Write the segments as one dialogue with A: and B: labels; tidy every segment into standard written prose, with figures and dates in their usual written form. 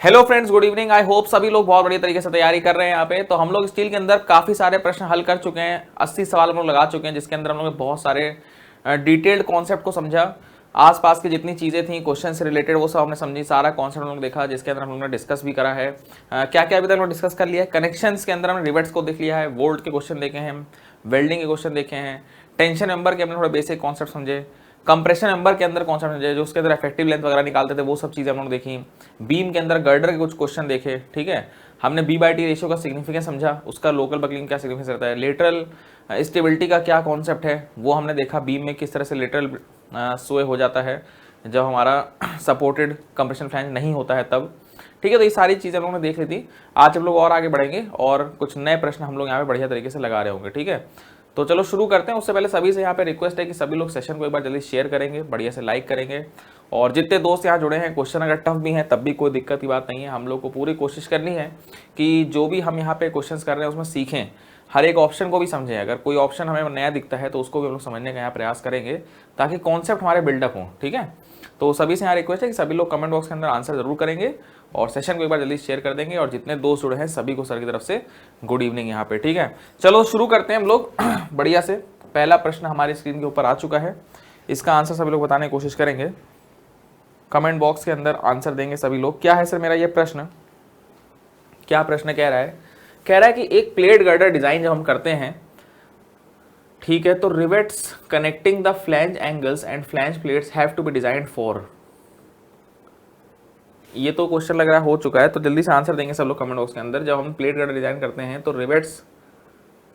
A: Hello friends, good evening. I hope सभी लोग बहुत बढ़िया तरीके से तैयारी कर रहे हैं। यहाँ पे तो हम लोग स्टील के अंदर काफ़ी सारे प्रश्न हल कर चुके हैं। 80 सवाल हम लोग लगा चुके हैं, जिसके अंदर हम लोग ने बहुत सारे डिटेल्ड कॉन्सेप्ट को समझा। आसपास की जितनी चीज़ें थी क्वेश्चन से रिलेटेड वो सब हमने समझी, सारा कॉन्सेप्ट हम लोग देखा, जिसके अंदर हम लोग ने डिस्कस भी करा है। क्या क्या अभी तक हम लोग डिस्कस कर लिया है। कनेक्शंस के अंदर हमने रिवेट्स को देख लिया है, वोल्ट के क्वेश्चन देखे हैं, वेल्डिंग के क्वेश्चन देखे हैं, टेंशन मेंबर के हमने थोड़े बेसिक कॉन्सेप्ट समझे, कंप्रेशन मेंबर के अंदर कॉन्सेप्ट समझे, जो उसके अंदर इफेक्टिव लेंथ वगैरह निकालते थे वो सब चीज़ें हम लोग देखी। बीम के अंदर गर्डर के कुछ क्वेश्चन देखे, ठीक है। हमने B/T रेशियो का सिग्निफिकेंस समझा, उसका लोकल बकलिंग क्या सिग्निफिकेंस रहता है, लेटरल स्टेबिलिटी का क्या कॉन्सेप्ट है वो हमने देखा, बीम में किस तरह से लेटरल सोए हो जाता है जब हमारा सपोर्टेड कंप्रेशन फ्लैंज नहीं होता है तब, ठीक है। तो ये सारी चीज़ें हम लोगों ने देख ली थी। आज हम लोग और आगे बढ़ेंगे और कुछ नए प्रश्न हम लोग यहाँ पे बढ़िया तरीके से लगा रहे होंगे, ठीक है। तो चलो शुरू करते हैं। उससे पहले सभी से यहाँ पे रिक्वेस्ट है कि सभी लोग सेशन को एक बार जल्दी शेयर करेंगे, बढ़िया से लाइक करेंगे, और जितने दोस्त यहाँ जुड़े हैं क्वेश्चन अगर टफ भी हैं तब भी कोई दिक्कत की बात नहीं है। हम लोग को पूरी कोशिश करनी है कि जो भी हम यहाँ पे क्वेश्चंस कर रहे हैं उसमें सीखें, हर एक ऑप्शन को भी समझें। अगर कोई ऑप्शन हमें नया दिखता है तो उसको भी हम लोग समझने का यहाँ प्रयास करेंगे ताकि कॉन्सेप्ट हमारे बिल्डअप हों, ठीक है। तो सभी से यहाँ रिक्वेस्ट है कि सभी लोग कमेंट बॉक्स के अंदर आंसर जरूर करेंगे और सेशन को एक बार जल्दी शेयर कर देंगे, और जितने दोस्त जुड़े हैं सभी को सर की तरफ से गुड इवनिंग यहाँ पे, ठीक है। चलो शुरू करते हैं हम लोग बढ़िया से। पहला प्रश्न हमारी स्क्रीन के ऊपर आ चुका है, इसका आंसर सभी लोग बताने की कोशिश करेंगे, कमेंट बॉक्स के अंदर आंसर देंगे सभी लोग। क्या है सर मेरा ये प्रश्न, क्या प्रश्न कह रहा है? कह रहा है कि एक प्लेट गर्डर डिजाइन जब हम करते हैं, ठीक है, तो rivets connecting the flange angles and flange plates have to be designed for. ये तो क्वेश्चन लग रहा है हो चुका है, तो जल्दी से आंसर देंगे सब लोग कमेंट बॉक्स के अंदर। जब हम प्लेट गर्डर डिजाइन करते हैं तो रिवेट्स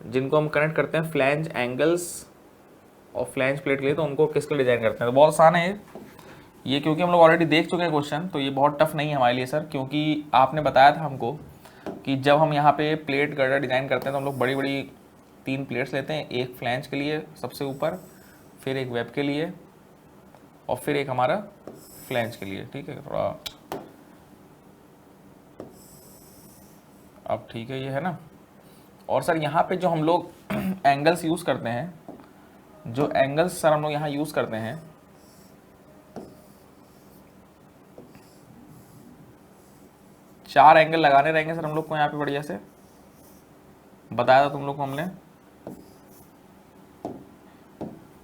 A: जिनको हम कनेक्ट करते हैं फ्लैंज एंगल्स और फ्लैंज प्लेट के लिए, तो उनको किसके लिए डिजाइन करते हैं? तो बहुत आसान है ये, क्योंकि हम लोग ऑलरेडी देख चुके हैं क्वेश्चन, तो ये बहुत टफ नहीं है हमारे लिए सर, क्योंकि आपने बताया था हमको कि जब हम यहाँ पे प्लेट गर्डर डिजाइन करते हैं तो हम लोग बड़ी बड़ी 3 प्लेट्स लेते हैं, एक फ्लैंज के लिए सबसे ऊपर, फिर एक वेब के लिए, और फिर एक हमारा फ्लैंज के लिए, ठीक है। थोड़ा अब ठीक है, ये है ना। और सर यहाँ पे जो हम लोग एंगल्स यूज़ करते हैं, जो एंगल्स सर हम लोग यहाँ यूज़ करते हैं, चार एंगल लगाने रहेंगे सर हम लोग को यहाँ पे, बढ़िया से बताया था तुम लोग को हमने।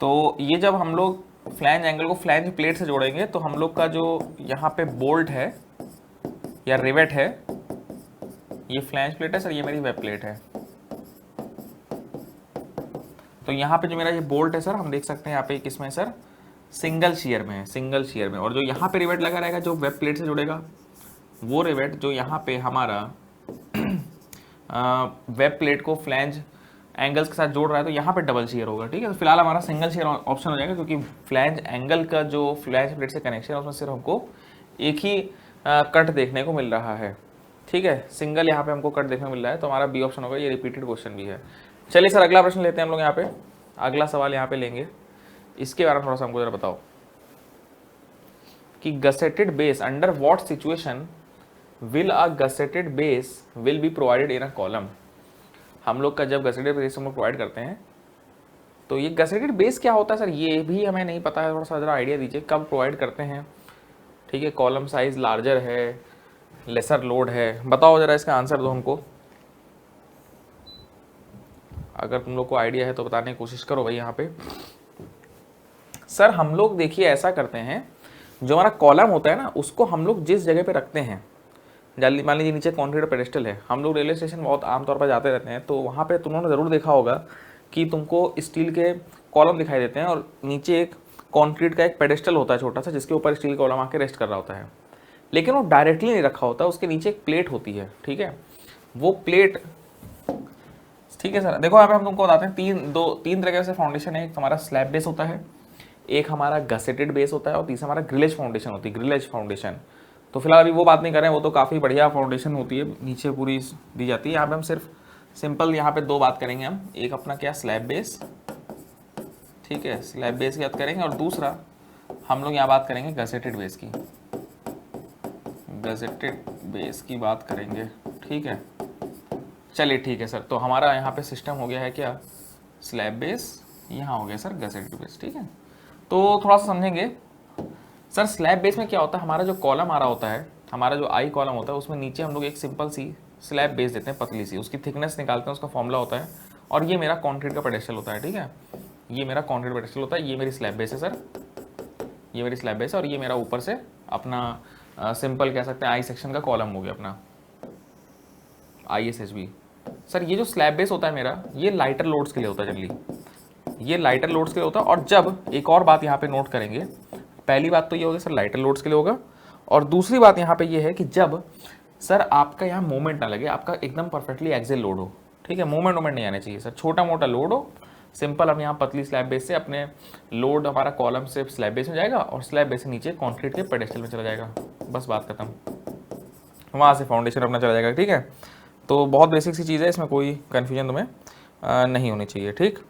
A: तो ये जब हम लोग फ्लैंज एंगल को फ्लैंज प्लेट से जोड़ेंगे तो हम लोग का जो यहाँ पे बोल्ट है या रिवेट है, ये फ्लैंज प्लेट है सर, ये मेरी वेब प्लेट है। तो यहाँ पे जो मेरा ये बोल्ट है सर, हम देख सकते हैं यहाँ पे किसमें सर, सिंगल शियर में है, सिंगल शियर में। और जो यहाँ पे रिवेट लगा रहेगा जो वेब प्लेट से जुड़ेगा, वो रिवेट जो यहाँ पे हमारा वेब प्लेट को फ्लैंज एंगल्स के साथ जोड़ रहा है, तो यहाँ पे डबल शियर होगा, ठीक है। तो फिलहाल हमारा सिंगल शियर ऑप्शन हो जाएगा, क्योंकि फ्लैंज एंगल का जो फ्लैंज प्लेट से कनेक्शन है उसमें सिर्फ हमको एक ही कट देखने को मिल रहा है, ठीक है। सिंगल यहाँ पे हमको कट देखने को मिल रहा है, तो हमारा बी ऑप्शन होगा। ये रिपीटेड क्वेश्चन भी है। चलिए सर अगला प्रश्न लेते हैं हम लोग यहाँ पे, अगला सवाल यहाँ पे लेंगे, इसके बारे में थोड़ा सा हमको जरा बताओ कि gazetted base under what situation will a gazetted base will be provided in a column. हम लोग का जब गसेटेड बेस हम लोग प्रोवाइड करते हैं, तो ये गसेटेड बेस क्या होता है सर, ये भी हमें नहीं पता है, थोड़ा सा जरा आइडिया दीजिए कब प्रोवाइड करते हैं, ठीक है। कॉलम साइज लार्जर है, लेसर लोड है, बताओ जरा इसका आंसर दो हमको। अगर तुम लोग को आइडिया है तो बताने की कोशिश करो भाई यहाँ पे। सर हम लोग देखिए ऐसा करते हैं, जो हमारा कॉलम होता है ना, उसको हम लोग जिस जगह पे रखते हैं, जल्दी मान लीजिए नीचे कंक्रीट पेडेस्टल है, हम लोग रेलवे स्टेशन बहुत आमतौर पर जाते रहते हैं, तो वहाँ पे तुमने ज़रूर देखा होगा कि तुमको स्टील के कॉलम दिखाई देते हैं और नीचे एक कंक्रीट का एक पेडेस्टल होता है छोटा सा, जिसके ऊपर स्टील कॉलम आके रेस्ट कर रहा होता है, लेकिन वो डायरेक्टली नहीं रखा होता, उसके नीचे एक प्लेट होती है, ठीक है। वो प्लेट, ठीक है सर, देखो यहाँ पे हम तुमको बताते हैं तीन तरीके से फाउंडेशन है। एक हमारा स्लैब बेस होता है, एक हमारा गसेटेड बेस होता है, और तीसरा हमारा ग्रिलेज फाउंडेशन होती है, ग्रिलेज फाउंडेशन। तो फिलहाल अभी वो बात नहीं कर रहे हैं, वो तो काफ़ी बढ़िया फाउंडेशन होती है, नीचे पूरी दी जाती है। यहाँ पे हम सिर्फ सिंपल यहाँ पे 2 बात करेंगे हम, एक अपना क्या स्लैब बेस, ठीक है, स्लैब बेस की बात करेंगे, और दूसरा हम लोग यहाँ बात करेंगे गसेटेड बेस की, गसेटेड बेस की बात करेंगे, ठीक है। चलिए ठीक है सर, तो हमारा यहाँ पे सिस्टम हो गया है क्या, स्लैब बेस, यहाँ हो गया सर गसेटेड बेस, ठीक है। तो थोड़ा सा समझेंगे सर, स्लैब बेस में क्या होता है, हमारा जो कॉलम आ रहा होता है, हमारा जो आई कॉलम होता है उसमें नीचे हम लोग एक सिंपल सी स्लैब बेस देते हैं, पतली सी, उसकी थिकनेस निकालते हैं, उसका फॉर्मूला होता है, और ये मेरा कॉन्क्रीट का पेडेस्टल होता है, ठीक है, ये मेरा कॉन्क्रीट पेडेस्टल होता है, ये मेरी स्लैब बेस है सर, ये मेरी स्लैब बेस है, और ये मेरा ऊपर से अपना सिंपल कह सकते हैं आई सेक्शन का कॉलम हो गया अपना ISHB। सर ये जो स्लैब बेस होता है मेरा, ये लाइटर लोड्स के लिए होता है जनरली, ये लाइटर लोड्स के लिए होता है। और जब एक और बात यहाँ पे नोट करेंगे, पहली बात तो ये होगी सर लाइटर लोड्स के लिए होगा, और दूसरी बात यहाँ पे ये है कि जब सर आपका यहाँ मोमेंट ना लगे, आपका एकदम परफेक्टली एक्सियल लोड हो, ठीक है, मोमेंट नहीं आने चाहिए सर, छोटा मोटा लोड हो, सिंपल हम यहाँ पतली स्लैब बेस से अपने लोड हमारा कॉलम से स्लैब बेस में जाएगा और स्लैब बेस से नीचे कंक्रीट के पेडेस्टल में चला जाएगा, बस बात खत्म, वहाँ से फाउंडेशन अपना चला जाएगा, ठीक है। तो बहुत बेसिक सी चीज़ है, इसमें कोई कन्फ्यूजन तुम्हें नहीं होनी चाहिए, ठीक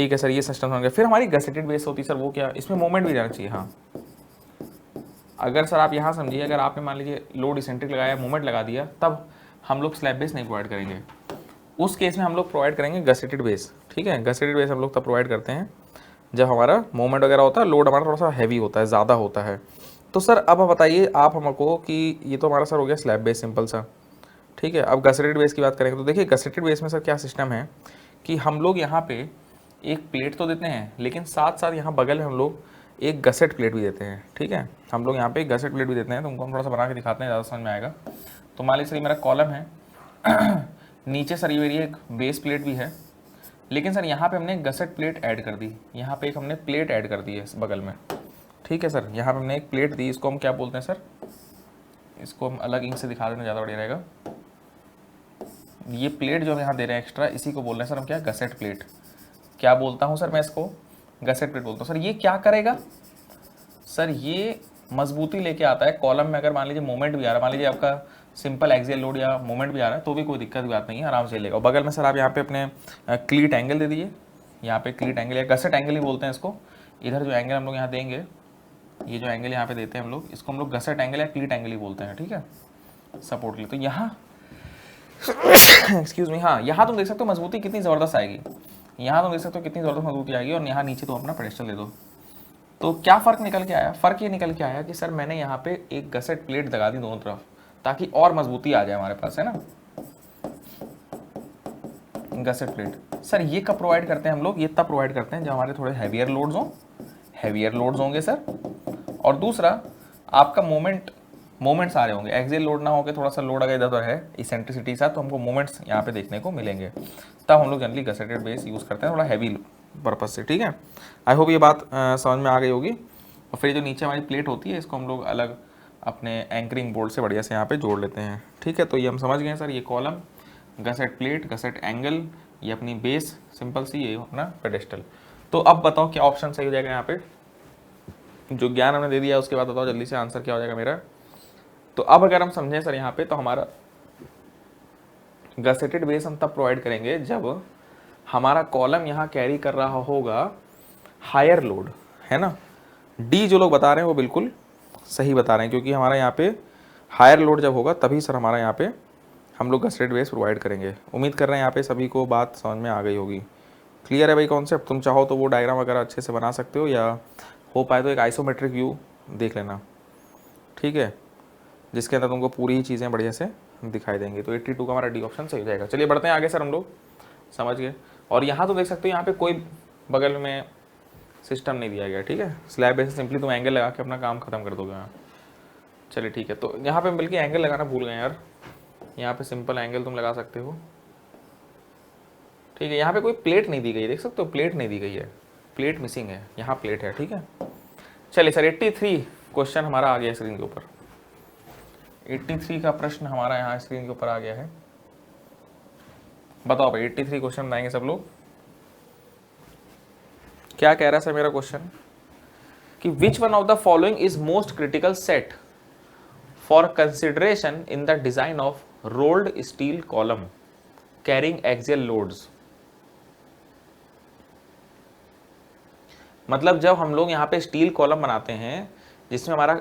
A: है सर, ये सिस्टम हो गया। फिर हमारी गसेटेड बेस होती है सर, वो क्या, इसमें मोमेंट भी जाना चाहिए। हाँ, अगर सर आप यहाँ समझिए, अगर आपने मान लीजिए लोड इसेंट्रिक लगाया, मोमेंट लगा दिया, तब हम लोग स्लैब बेस नहीं प्रोवाइड करेंगे, उस केस में हम लोग प्रोवाइड करेंगे गसेटेड बेस, ठीक है। गसेटेड बेस हम लोग तब प्रोवाइड करते हैं जब हमारा मोमेंट वगैरह होता है, लोड हमारा थोड़ा सा हैवी होता है, ज़्यादा होता है। तो सर अब बताइए आप हमको कि ये तो हमारा सर हो गया स्लैब बेस सिंपल सा, ठीक है। अब गसेटेड बेस की बात करेंगे तो देखिए गसेटेड बेस में सर क्या सिस्टम है कि हम लोग यहाँ पे एक प्लेट तो देते हैं, लेकिन साथ साथ यहाँ बगल में हम लोग एक गसेट प्लेट भी देते हैं, ठीक है, हम लोग यहाँ पे एक गसेट प्लेट भी देते हैं। तो उनको हम थोड़ा सा बना के दिखाते हैं, ज़्यादा समझ में आएगा। तो मान लीजिए सर ये मेरा कॉलम है नीचे सर ये मेरी एक बेस प्लेट भी है, लेकिन सर यहाँ पे हमने गसेट प्लेट ऐड कर दी, यहाँ पे एक हमने प्लेट ऐड कर दी है बगल में, ठीक है सर, यहाँ पे हमने एक प्लेट दी, इसको हम क्या बोलते हैं सर, इसको हम अलग इंक से दिखा देना ज़्यादा बढ़िया रहेगा। ये प्लेट जो हम यहाँ दे रहे हैं एक्स्ट्रा, इसी को बोल रहे हैं सर हम क्या, गसेट प्लेट। क्या बोलता हूँ सर मैं इसको, गसेट प्लेट बोलता हूँ। सर ये क्या करेगा, सर ये मजबूती लेके आता है कॉलम में। अगर मान लीजिए मोमेंट भी आ रहा है, मान लीजिए आपका सिंपल एक्सियल लोड या मोमेंट भी आ रहा है, तो भी कोई दिक्कत की बात नहीं है, आराम से लेगा। और बगल में सर आप यहाँ पे अपने क्लीट एंगल दे दीजिए, यहाँ पे क्लीट एंगल या गसेट एंगल ही बोलते हैं इसको। इधर जो एंगल हम लोग यहाँ देंगे, ये जो एंगल यहाँ पे देते हैं हम लोग, इसको हम लोग गसेट एंगल या क्लीट एंगल ही बोलते हैं, ठीक है, सपोर्ट के लिए। तो यहाँ एक्सक्यूज मी, हाँ, यहाँ तुम देख सकते हो मजबूती कितनी ज़बरदस्त आएगी, यहाँ तुम देख सकते हो कितनी ज़बरदस्त मजबूती आएगी, और यहाँ नीचे तो अपना पेडेस्टल दे दो। तो क्या फ़र्क निकल के आया, फ़र्क ये निकल के आया कि सर मैंने यहाँ पे एक गसेट प्लेट लगा दी दोनों तरफ, ताकि और मजबूती आ जाए हमारे पास, है ना। गसेट प्लेट सर ये कब प्रोवाइड करते हैं हम लोग, ये तब प्रोवाइड करते हैं जब हमारे थोड़े हैवियर लोड्स होंगे सर, और दूसरा आपका मोमेंट्स आ रहे होंगे, एक्सियल लोड ना होकर थोड़ा सा लोड अगर इधर उधर है इसेंट्रिसिटी के साथ, तो हमको मोमेंट्स यहाँ पे देखने को मिलेंगे, तब हम लोग जनरली गसेटेड बेस यूज़ करते हैं, थोड़ा हैवी पर्पज से, ठीक है। आई होप ये बात समझ में आ गई होगी। और फिर जो नीचे हमारी प्लेट होती है, इसको हम लोग अलग अपने एंकरिंग बोल्ट से बढ़िया से यहाँ पे जोड़ लेते हैं, ठीक है। तो ये हम समझ गए सर, ये column, gusset plate, gusset angle, ये अपनी बेस सिंपल सी, ये अपना पेडेस्टल। तो अब बताओ क्या ऑप्शन सही हो जाएगा यहाँ पे, जो ज्ञान हमने दे दिया उसके बाद बताओ जल्दी से आंसर क्या हो जाएगा मेरा। तो अब अगर हम समझें सर यहाँ पे, तो हमारा गसेटेड बेस हम तब प्रोवाइड करेंगे जब हमारा कॉलम यहाँ कैरी कर रहा होगा हायर लोड, है ना। डी जो लोग बता रहे हैं वो बिल्कुल सही बता रहे हैं, क्योंकि हमारा यहाँ पे हायर लोड जब होगा तभी सर हमारा यहाँ पे हम लोग गसेटेड बेस प्रोवाइड करेंगे। उम्मीद कर रहे हैं यहाँ पे सभी को बात समझ में आ गई होगी। क्लियर है भाई कॉन्सेप्ट। तुम चाहो तो वो डायग्राम वगैरह अच्छे से बना सकते हो, या हो पाए तो एक आइसोमेट्रिक व्यू देख लेना, ठीक है, जिसके अंदर तुमको पूरी ही चीज़ें बढ़िया से दिखाई देंगी। तो 82 का हमारा डी ऑप्शन सही हो जाएगा। चलिए बढ़ते हैं आगे सर, हम लोग समझ गए। और यहाँ तो देख सकते हो यहाँ पे कोई बगल में सिस्टम नहीं दिया गया, ठीक है, स्लैब बेस सिंपली तुम एंगल लगा के अपना काम खत्म कर दोगे यहाँ। चलिए ठीक है, तो यहाँ पे बल्कि एंगल लगाना भूल गए यार, यहाँ पे सिंपल एंगल तुम लगा सकते हो, ठीक है। यहाँ पे कोई प्लेट नहीं दी गई, देख सकते हो प्लेट नहीं दी गई है, प्लेट मिसिंग है, यहाँ प्लेट है, ठीक है। चलिए सर 83 क्वेश्चन हमारा आ गया स्क्रीन के ऊपर। 83 का प्रश्न हमारा यहाँ स्क्रीन के ऊपर आ गया है। बताओ भाई 83 क्वेश्चन बनाएंगे सब लोग। क्या कह रहा है सर मेरा क्वेश्चन कि which one of the following is most critical set for consideration in the design of rolled steel column carrying axial loads. मतलब जब हम लोग यहाँ पे स्टील कॉलम बनाते हैं जिसमें हमारा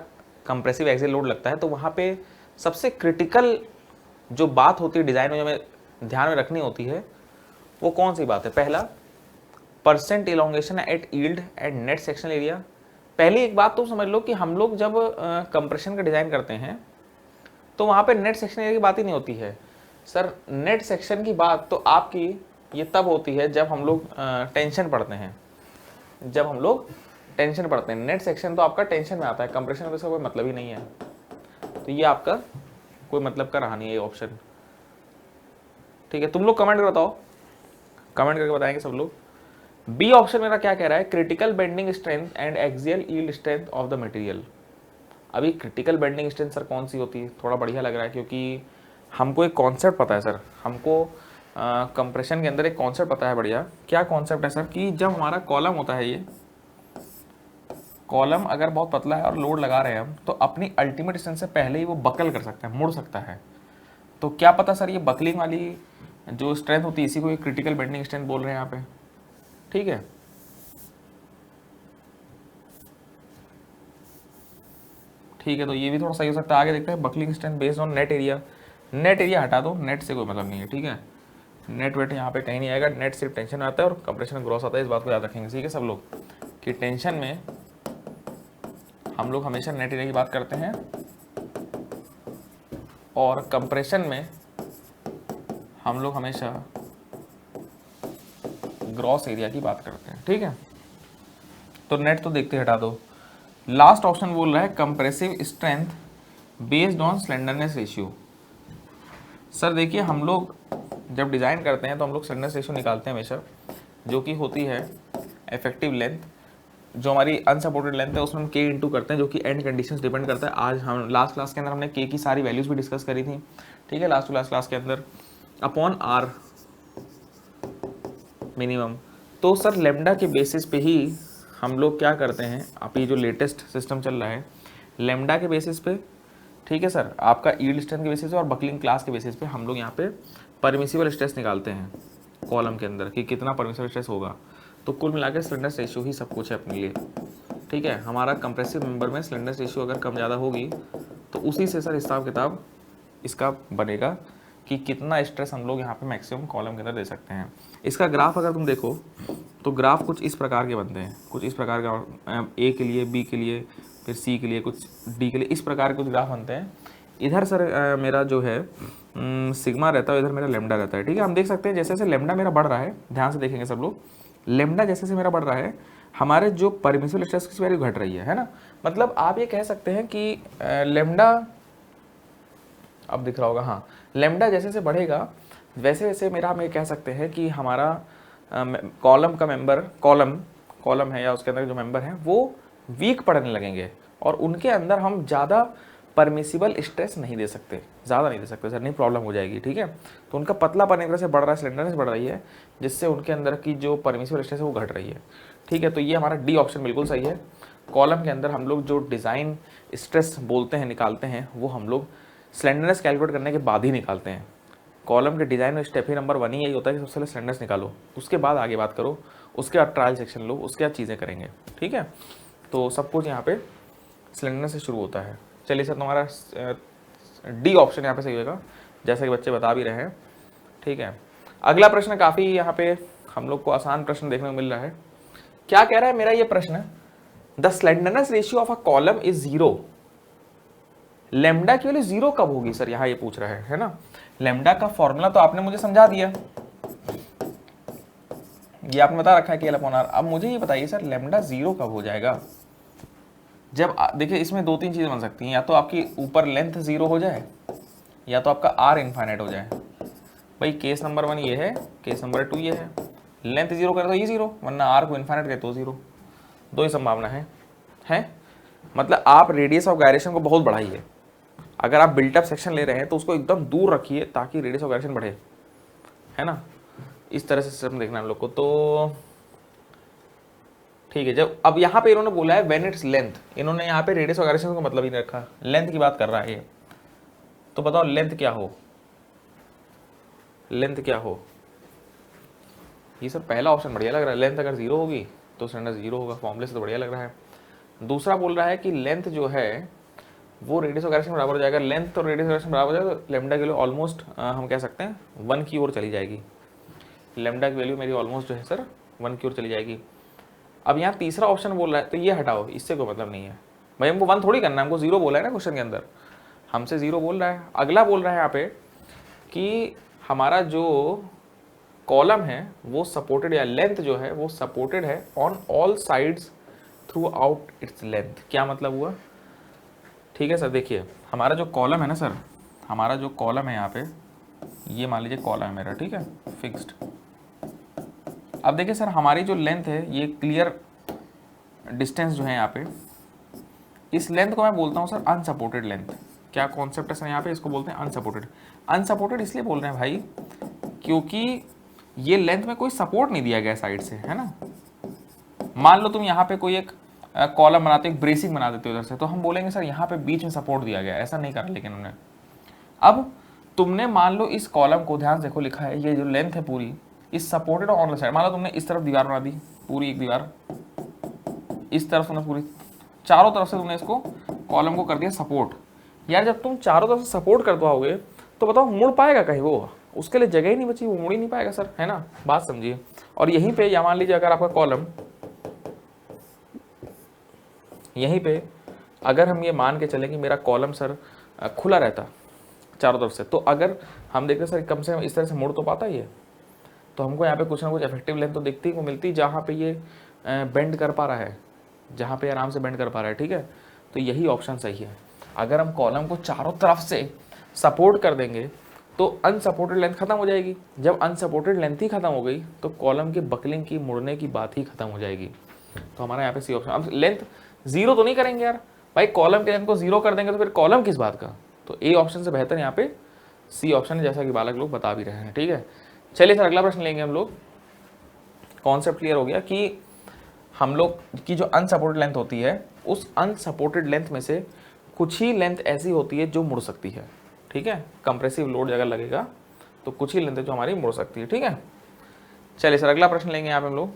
A: कंप्रेसिव एक्सियल लोड लगता है, तो वहाँ पे सबसे क्रिटिकल जो बात होती है डिज़ाइन में, जो हमें ध्यान में रखनी होती है, वो कौन सी बात है। पहला, percent elongation at yield at net sectional area. पहली एक बात तो समझ लो कि हम लोग जब कंप्रेशन का डिज़ाइन करते हैं तो वहाँ पे नेट सेक्शन एरिया की बात ही नहीं होती है सर। नेट सेक्शन की बात तो आपकी ये तब होती है जब हम लोग टेंशन पढ़ते हैं, जब हम लोग टेंशन पढ़ते हैं। नेट सेक्शन तो आपका टेंशन में आता है, कंप्रेशन में इसका कोई मतलब ही नहीं है, तो ये आपका कोई मतलब का रहा नहीं है ये ऑप्शन। ठीक है, तुम लोग कमेंट कर बताओ, कमेंट करके बताएंगे सब लोग। बी ऑप्शन मेरा क्या कह रहा है, critical bending strength and axial yield strength of the material. अभी क्रिटिकल बेंडिंग स्ट्रेंथ सर कौन सी होती है, थोड़ा बढ़िया लग रहा है, क्योंकि हमको एक कॉन्सेप्ट पता है सर, हमको कंप्रेशन के अंदर एक कॉन्सेप्ट पता है बढ़िया। क्या कॉन्सेप्ट है सर, कि जब हमारा कॉलम होता है, ये कॉलम अगर बहुत पतला है और लोड लगा रहे हैं हम, तो अपनी अल्टीमेट स्ट्रेंथ से पहले ही वो बकल कर सकता है, मुड़ सकता है। तो क्या पता सर, ये बकलिंग वाली जो स्ट्रेंथ होती है इसी को क्रिटिकल बेंडिंग स्ट्रेंथ बोल रहे हैं यहाँ पे। ठीक है, ठीक है, तो ये भी थोड़ा सही हो सकता है। आगे देखते हैं, buckling strength based on net area. Net area हटा दो, नेट से कोई मतलब नहीं है। ठीक है, नेट वेट यहाँ पे कहीं नहीं आएगा, नेट सिर्फ टेंशन में आता है और कंप्रेशन में ग्रॉस आता है, इस बात को याद रखेंगे। ठीक है सब लोग, कि टेंशन में हम लोग हमेशा नेट एरिया की बात करते हैं और कंप्रेशन में हम लोग हमेशा ग्रॉस एरिया की बात करते हैं। ठीक है, तो नेट तो देखते हटा दो। लास्ट ऑप्शन बोल रहा है compressive strength based on slenderness ratio. Sir देखिए, हम लोग जब डिज़ाइन करते हैं तो हम लोग स्लेंडरनेस रेशियो निकालते हैं हमेशा, जो कि होती है इफेक्टिव लेंथ, जो हमारी अनसपोर्टेड लेंथ है उसमें हम के इंटू करते हैं, जो कि एंड कंडीशंस डिपेंड करता है। आज हम लास्ट क्लास के अंदर हमने के की सारी वैल्यूज भी डिस्कस करी थी। ठीक है, लास्ट टू लास्ट क्लास के अंदर, अपॉन आर मिनिमम। तो सर लेमडा के बेसिस पे ही हम लोग क्या करते हैं, अभी जो लेटेस्ट सिस्टम चल रहा है लेमडा के बेसिस पे। ठीक है सर, आपका यील्ड स्ट्रेंथ के बेसिस पे और बकलिंग क्लास के बेसिस पे हम लोग यहाँ पे परमिसिबल स्ट्रेस निकालते हैं कॉलम के अंदर, कि कितना परमिसिबल स्ट्रेस होगा। तो कुल मिलाकर स्लेंडरनेस रेशियो ही सब कुछ है अपने लिए। ठीक है, हमारा कंप्रेसिव मेंबर में स्लेंडरनेस रेशियो अगर कम ज़्यादा होगी तो उसी से सर हिसाब किताब इसका बनेगा कि कितना स्ट्रेस हम लोग यहाँ पे मैक्सिमम कॉलम के अंदर दे सकते हैं। इसका ग्राफ अगर तुम देखो तो ग्राफ कुछ इस प्रकार के बनते हैं, कुछ इस प्रकार का, ए के लिए, बी के लिए, फिर सी के लिए, कुछ डी के लिए, इस प्रकार के कुछ ग्राफ बनते हैं। इधर सर मेरा जो है सिग्मा रहता है, इधर मेरा लेमडा रहता है। ठीक है, हम देख सकते हैं जैसे जैसे लेमडा मेरा बढ़ रहा है, ध्यान से देखेंगे सब लोग, लेमडा जैसे जैसे मेरा बढ़ रहा है हमारे जो परमिसिबल स्ट्रेस की वैल्यू घट रही है ना। मतलब आप ये कह सकते हैं कि लेमडा, अब दिख रहा होगा, हाँ, लेमडा जैसे जैसे बढ़ेगा वैसे वैसे मेरा हम ये कह सकते हैं कि हमारा कॉलम का मेंबर, कॉलम है या उसके अंदर जो मेंबर हैं वो वीक पड़ने लगेंगे और उनके अंदर हम ज़्यादा परमिसिबल स्ट्रेस नहीं दे सकते, ज़्यादा नहीं दे सकते सर, नहीं प्रॉब्लम हो जाएगी। ठीक है, तो उनका पतला पड़ने की वजह से बढ़ रहा है, स्लेंडरनेस बढ़ रही है, जिससे उनके अंदर की जो परमिसिबल स्ट्रेस है वो घट रही है। ठीक है, तो ये हमारा डी ऑप्शन बिल्कुल सही है। कॉलम के अंदर हम लोग जो डिज़ाइन स्ट्रेस बोलते हैं, निकालते हैं, वो हम लोग स्लेंडरनेस कैलकुलेट करने के बाद ही निकालते हैं। कॉलम के डिज़ाइन में स्टेप ही नंबर 1 ही यही होता है कि सबसे पहले स्लेंडरनेस निकालो, उसके बाद आगे बात करो, उसके बाद ट्रायल सेक्शन लो, उसके बाद चीज़ें करेंगे। ठीक है, तो सब कुछ यहाँ पे स्लेंडरनेस से शुरू होता है। चलिए सर, तुम्हारा डी ऑप्शन यहाँ पे सही होगा, जैसा कि बच्चे बता भी रहे हैं। ठीक है, अगला प्रश्न काफ़ी यहाँ पे हम लोग को आसान प्रश्न देखने को मिल रहा है। क्या कह रहा है मेरा ये प्रश्न, the slenderness ratio of a column is 0। Lambda की वैल्यू 0 कब होगी सर, यहाँ ये पूछ रहा है ना। लेमडा का फॉर्मूला तो आपने मुझे समझा दिया, ये आपने बता रखा है कि L अपॉन R। अब मुझे ये बताइए सर, लेमडा 0 कब हो जाएगा। जब देखिए इसमें 2-3 चीज़ें बन सकती हैं, या तो आपकी ऊपर लेंथ 0 हो जाए, या तो आपका R इनफाइनाइट हो जाए। भाई केस नंबर 1 ये है, केस नंबर 2 ये है। लेंथ 0 करे तो ये 0, वरना R को इनफाइनाइट करे तो 0। दो ही संभावना है। मतलब आप रेडियस ऑफ गायरेशन को बहुत बढ़ाइए। अगर आप बिल्टअप सेक्शन ले रहे हैं तो उसको एकदम दूर रखिए ताकि रेडियस ऑफ गायरेशन बढ़े, है ना। इस तरह से सिस्टम देखना हम लोग को। तो ठीक है, जब अब यहाँ पे इन्होंने बोला है व्हेन इट्स लेंथ, इन्होंने यहाँ पे रेडियस ऑफ गायरेशन को मतलब ही नहीं रखा, लेंथ की बात कर रहा है ये। तो बताओ लेंथ क्या हो, लेंथ क्या हो। ये सर पहला ऑप्शन बढ़िया लग रहा है, लेंथ अगर 0 होगी तो स्टैंडर्ड 0 होगा, फॉर्मूले से तो बढ़िया लग रहा है। दूसरा बोल रहा है कि लेंथ जो है वो रेडियस ऑफ गायरेशन बराबर हो जाएगा, लेंथ और रेडियस ऑफ गायरेशन बराबर हो जाएगा तो लेमडा की वैल्यू ऑलमोस्ट हम कह सकते हैं 1 की ओर चली जाएगी। लेमडा की वैल्यू मेरी ऑलमोस्ट जो है सर 1 की ओर चली जाएगी। अब यहाँ तीसरा ऑप्शन बोल रहा है तो ये हटाओ, इससे कोई मतलब नहीं है भाई, हमको 1 थोड़ी करना है, हमको 0 बोला है ना क्वेश्चन के अंदर। हमसे 0 बोल रहा है। अगला बोल रहा है यहाँ पे कि हमारा जो कॉलम है वो सपोर्टेड, या लेंथ जो है वो सपोर्टेड है on all sides through out its length. क्या मतलब हुआ? ठीक है सर, देखिए हमारा जो कॉलम है ना सर, हमारा जो कॉलम है यहाँ पे, ये मान लीजिए कॉलम है मेरा, ठीक है, फिक्स्ड। अब देखिए सर, हमारी जो लेंथ है, ये क्लियर डिस्टेंस जो है यहाँ पे, इस लेंथ को मैं बोलता हूँ सर अनसपोर्टेड लेंथ। क्या कॉन्सेप्ट है सर यहाँ पे? इसको बोलते हैं अनसपोर्टेड। अनसपोर्टेड इसलिए बोल रहे हैं भाई क्योंकि ये लेंथ में कोई सपोर्ट नहीं दिया गया साइड से, है ना। मान लो तुम यहाँ पे कोई एक कॉलम बनाते हो, एक ब्रेसिंग बना देते हो उधर से, तो हम बोलेंगे सर यहाँ पे बीच में सपोर्ट दिया गया, ऐसा नहीं करा लेकिन उन्होंने। अब तुमने मान लो इस कॉलम को, ध्यान से देखो लिखा है, ये जो लेंथ है पूरी, इस सपोर्टेड ऑन द साइड। मान लो तुमने इस तरफ दीवार बना दी, पूरी एक दीवार, इस तरफ तुमने पूरी, चारों तरफ से तुमने इसको कॉलम को कर दिया सपोर्ट। यार जब तुम चारों तरफ से सपोर्ट कर दोगे तो बताओ मुड़ पाएगा कहीं? वो उसके लिए जगह ही नहीं बची, वो मुड़ ही नहीं पाएगा सर, है ना, बात समझिए। और यहीं पे, या मान लीजिए अगर आपका कॉलम यहीं पे, अगर हम ये मान के चलें कि मेरा कॉलम सर खुला रहता चारों तरफ से, तो अगर हम देखते सर कम से कम इस तरह से मुड़ तो पाता ही है, तो हमको यहाँ पे कुछ ना कुछ इफेक्टिव लेंथ तो दिखती को मिलती, जहाँ पे ये बेंड कर पा रहा है, जहाँ पे आराम से बेंड कर पा रहा है, ठीक है। तो यही ऑप्शन सही है। अगर हम कॉलम को चारों तरफ से सपोर्ट कर देंगे तो अनसपोर्टेड लेंथ खत्म हो जाएगी। जब अनसपोर्टेड लेंथ ही खत्म हो गई तो कॉलम की बकलिंग की, मुड़ने की बात ही खत्म हो जाएगी। तो हमारा यहाँ पे सी ऑप्शन। अब लेंथ 0 तो नहीं करेंगे यार भाई, कॉलम के लेंथ को 0 कर देंगे तो फिर कॉलम किस बात का। तो ए ऑप्शन से बेहतर यहाँ पे सी ऑप्शन है, जैसा कि बालक लोग बता भी रहे हैं, ठीक है। चलिए सर अगला प्रश्न लेंगे हम लोग। कॉन्सेप्ट क्लियर हो गया कि हम लोग की जो अनसपोर्टेड लेंथ होती है, उस अनसपोर्टेड लेंथ में से कुछ ही लेंथ ऐसी होती है जो मुड़ सकती है, ठीक है। कंप्रेसिव लोड अगर लगेगा तो कुछ ही लेंथ है जो हमारी मुड़ सकती है, ठीक है। चलिए सर अगला प्रश्न लेंगे यहाँ पे हम लोग।